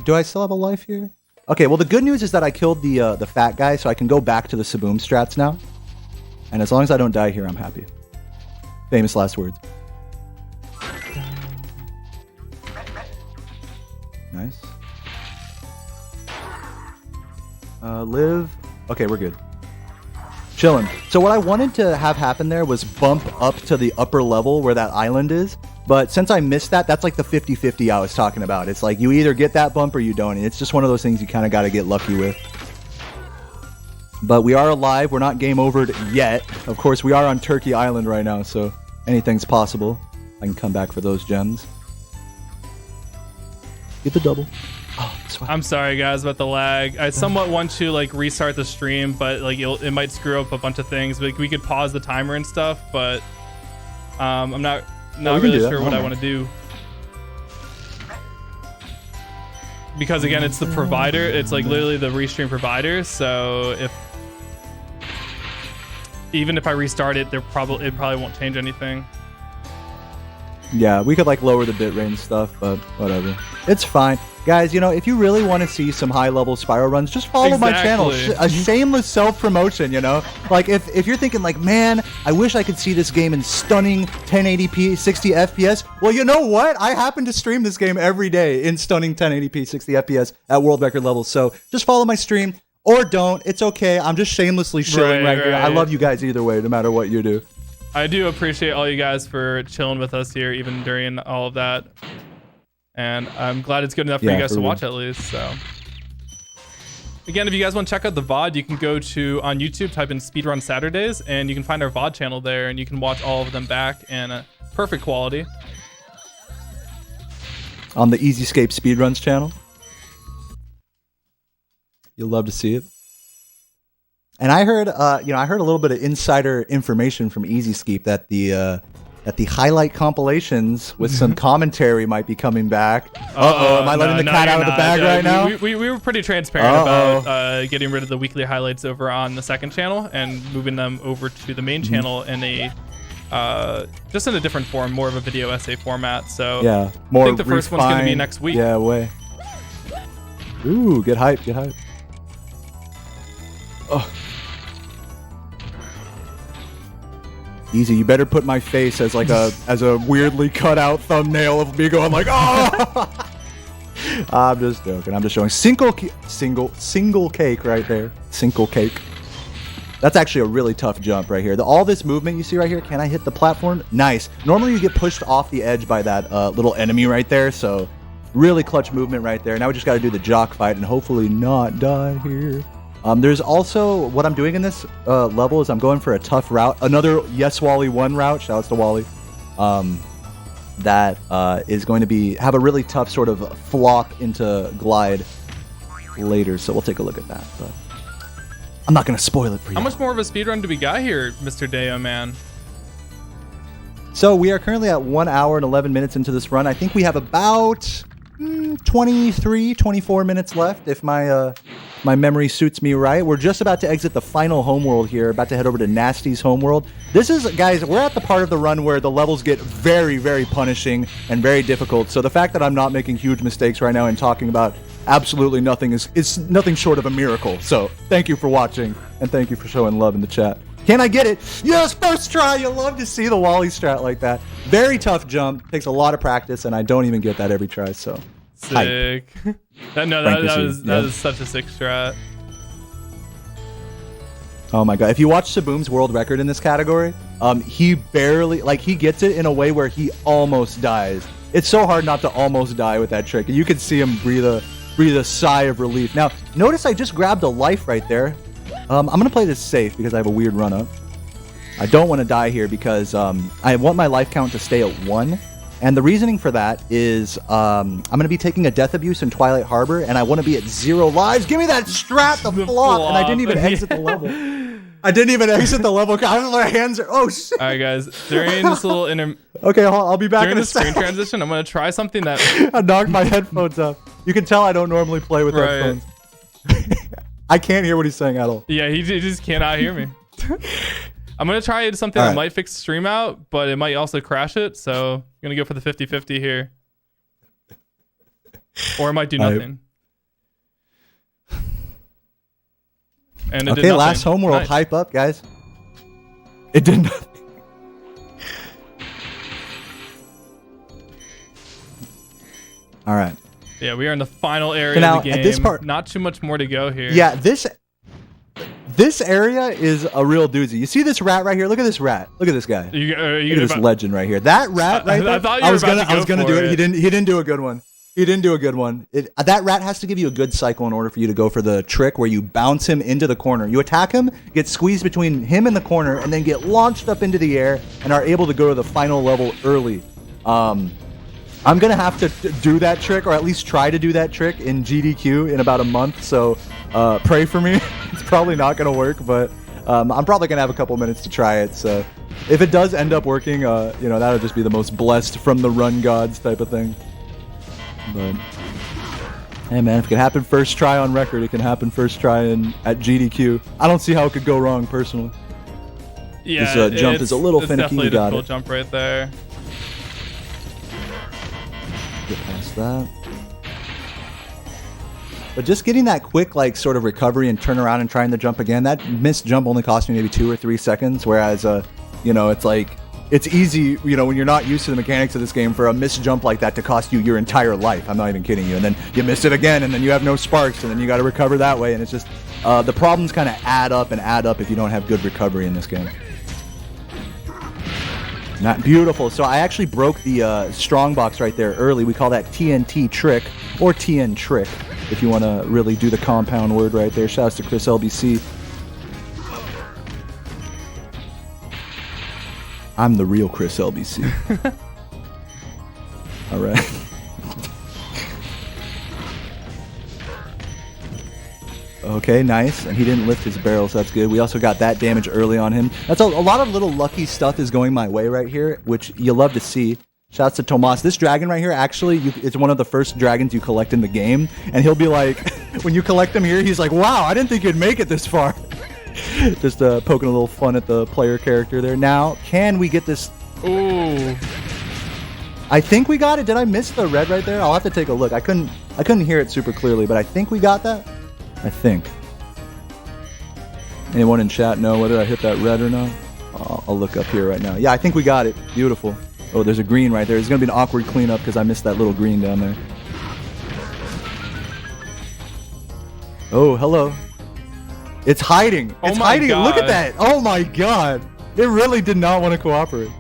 Do I still have a life here? Okay, well the good news is that I killed the fat guy, so I can go back to the Saboom strats now. And as long as I don't die here, I'm happy. Famous last words. Nice. Live. Okay, we're good. Chilling. So what I wanted to have happen there was bump up to the upper level where that island is. But since I missed that, that's like the 50-50 I was talking about. It's like you either get that bump or you don't. And it's just one of those things you kind of got to get lucky with. But we are alive. We're not game overed yet. Of course, we are on Turkey Island right now, so anything's possible. I can come back for those gems. Get the double. Oh, I'm sorry, guys, about the lag. I somewhat want to like restart the stream, but like it might screw up a bunch of things. Like we could pause the timer and stuff, but I'm not really sure what I want to do. Because again, it's the provider. It's like literally the restream provider. So even if I restart it, it probably won't change anything. Yeah, we could like lower the bitrate and stuff, but whatever. It's fine. Guys, you know, if you really want to see some high-level Spyro runs, just follow my channel. A shameless self-promotion, you know? Like, if you're thinking, like, man, I wish I could see this game in stunning 1080p, 60 FPS. Well, you know what? I happen to stream this game every day in stunning 1080p, 60 FPS at world record levels. So just follow my stream, or don't. It's okay. I'm just shamelessly shilling right here. I love you guys either way, no matter what you do. I do appreciate all you guys for chilling with us here, even during all of that. And I'm glad it's good enough for you guys to watch at least. So again, if you guys want to check out the VOD, you can go to on YouTube, type in Speedrun Saturdays, and you can find our VOD channel there, and you can watch all of them back in perfect quality. On the EZScape Speedruns channel. You'll love to see it. And I heard, I heard a little bit of insider information from EZScape that the highlight compilations with some commentary might be coming back. Am I letting the cat out of the bag right now? We were pretty transparent about getting rid of the weekly highlights over on the second channel and moving them over to the main channel in a just in a different form, more of a video essay format. So yeah, I think the first one's going to be next week. Yeah, way. Ooh, get hype, get hype. Oh. Easy, you better put my face as like a weirdly cut out thumbnail of me going like, oh! I'm just joking. I'm just showing single cake right there. Single cake. That's actually a really tough jump right here. All this movement you see right here, can I hit the platform? Nice. Normally you get pushed off the edge by that little enemy right there, so really clutch movement right there. Now we just got to do the jock fight and hopefully not die here. There's also, what I'm doing in this level is I'm going for a tough route. Another Yes Wally 1 route, shout out to Wally. That is going to have a really tough sort of flop into glide later. So we'll take a look at that. But I'm not going to spoil it for you. How much more of a speedrun do we got here, Mr. Dayoman? So we are currently at 1 hour and 11 minutes into this run. I think we have about 24 minutes left if my memory suits me right. We're just about to exit the final homeworld here, about to head over to Nasty's homeworld. This is, guys, we're at the part of the run where the levels get very, very punishing and very difficult. So the fact that I'm not making huge mistakes right now and talking about absolutely nothing is nothing short of a miracle. So thank you for watching and thank you for showing love in the chat. Can I get it? Yes, first try. You love to see the Wally strat like that. Very tough jump. Takes a lot of practice, and I don't even get that every try. So sick. that was such a sick strat. Oh my god! If you watch Saboom's world record in this category, he barely, like, he gets it in a way where he almost dies. It's so hard not to almost die with that trick. You can see him breathe a sigh of relief. Now, notice I just grabbed a life right there. I'm gonna play this safe because I have a weird run up. I don't want to die here because I want my life count to stay at 1. And the reasoning for that is I'm going to be taking a death abuse in Twilight Harbor, and I want to be at 0 lives. Give me that strat, the flop. And I didn't even exit the level. I didn't even exit the level. My hands are... Oh, shit. All right, guys. During this little... Okay, I'll be back in a screen transition, I'm going to try something that... I knocked my headphones up. You can tell I don't normally play with headphones. I can't hear what he's saying at all. Yeah, he just cannot hear me. I'm going to try something that might fix the stream out, but it might also crash it. So I'm going to go for the 50-50 here. Or it might do nothing. And it did nothing. Last homeworld. Nice. Hype up, guys. It did nothing. All right. Yeah, we are in the final area of the game. At this part, not too much more to go here. Yeah, this area is a real doozy. You see this rat right here? Look at this rat. Look at this guy. Look at this legend right here. That rat right there. I was gonna do it. He didn't do a good one. He didn't do a good one. That rat has to give you a good cycle in order for you to go for the trick where you bounce him into the corner. You attack him, get squeezed between him and the corner, and then get launched up into the air and are able to go to the final level early. I'm going to have to do that trick, or at least try to do that trick in GDQ in about a month, so pray for me. It's probably not going to work, but I'm probably going to have a couple minutes to try it, so if it does end up working, that'll just be the most blessed from the run gods type of thing. But, hey man, if it can happen first try on record, it can happen first try at GDQ. I don't see how it could go wrong, personally. Yeah, this jump is a little finicky. You got it. Jump right there. Get past that. But just getting that quick, like, sort of recovery and turn around and trying to jump again, that missed jump only cost me maybe 2 or 3 seconds, whereas, it's like, it's easy, when you're not used to the mechanics of this game, for a missed jump like that to cost you your entire life. I'm not even kidding you. And then you miss it again, and then you have no sparks, and then you got to recover that way, and it's just, the problems kind of add up if you don't have good recovery in this game. Not beautiful. So I actually broke the strongbox right there early. We call that TNT trick, or TN trick, if you want to really do the compound word right there. Shouts to Chris LBC. I'm the real Chris LBC. All right. Okay, nice. And he didn't lift his barrel, so that's good. We also got that damage early on him. That's a lot of little lucky stuff is going my way right here, which you love to see. Shouts to Tomas. This dragon right here, actually, it's one of the first dragons you collect in the game. And he'll be like, when you collect him here, he's like, wow, I didn't think you'd make it this far. Just poking a little fun at the player character there. Now, can we get this? Ooh. I think we got it. Did I miss the red right there? I'll have to take a look. I couldn't hear it super clearly, but I think we got that. I think. Anyone in chat know whether I hit that red or not? I'll look up here right now. Yeah, I think we got it. Beautiful. Oh, there's a green right there. It's going to be an awkward cleanup because I missed that little green down there. Oh, hello. It's hiding. It's hiding. God. Look at that. Oh my god. It really did not want to cooperate.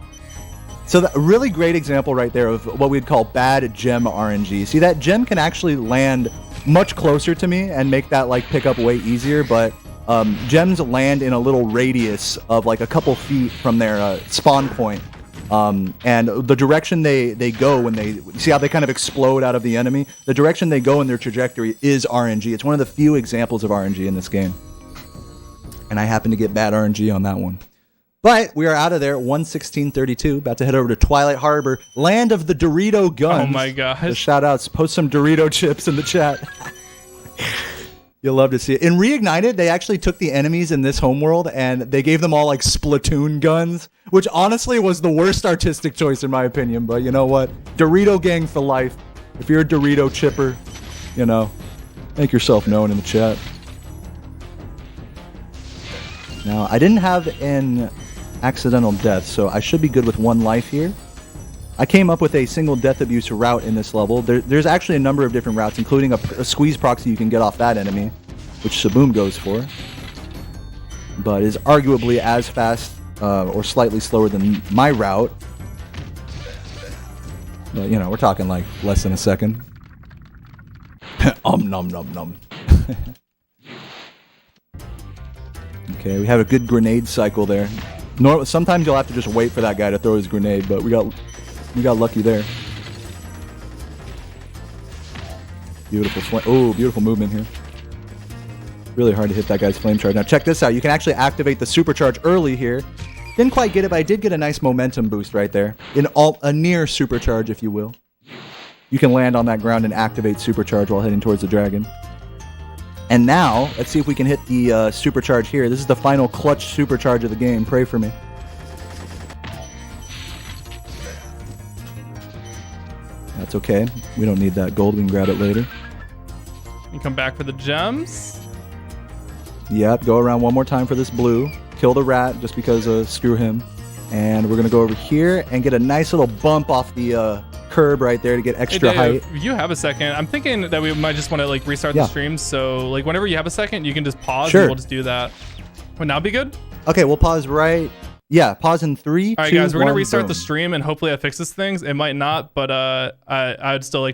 So a really great example right there of what we'd call bad gem RNG. See, that gem can actually land much closer to me and make that like pick up way easier, but gems land in a little radius of like a couple feet from their spawn point. And the direction they go when they see how they kind of explode out of the enemy, the direction they go in their trajectory is RNG. It's one of the few examples of RNG in this game. And I happen to get bad RNG on that one. But we are out of there, 1:16:32. About to head over to Twilight Harbor, land of the Dorito guns. Oh my gosh. Shout outs, post some Dorito chips in the chat. You'll love to see it. In Reignited, they actually took the enemies in this homeworld and they gave them all like Splatoon guns, which honestly was the worst artistic choice in my opinion. But you know what? Dorito gang for life. If you're a Dorito chipper, make yourself known in the chat. Now, I didn't have an accidental death, so I should be good with 1 life here. I came up with a single death abuse route in this level. There's actually a number of different routes, including a squeeze proxy you can get off that enemy, which Saboom goes for. but is arguably as fast or slightly slower than my route. But, you know, we're talking like less than a second. Nom nom nom. Okay, we have a good grenade cycle there. Sometimes you'll have to just wait for that guy to throw his grenade, but we got lucky there. Beautiful swing. Oh, beautiful movement here. Really hard to hit that guy's flame charge. Now check this out. You can actually activate the supercharge early here. Didn't quite get it, but I did get a nice momentum boost right there. A near supercharge, if you will. You can land on that ground and activate supercharge while heading towards the dragon. And now, let's see if we can hit the supercharge here. This is the final clutch supercharge of the game. Pray for me. That's okay. We don't need that gold. We can grab it later. You come back for the gems. Yep, go around one more time for this blue. Kill the rat just because screw him. And we're going to go over here and get a nice little bump off the curb right there to get extra height. If you have a second, I'm thinking that we might just want to like restart the stream. So like whenever you have a second, you can just pause and we'll just do that. Would now be good? Okay, we'll pause right. Yeah, pause in 3, All right, 2, guys, we're going to 1, restart boom. the stream and hopefully that fixes things. It might not, but I'd still like to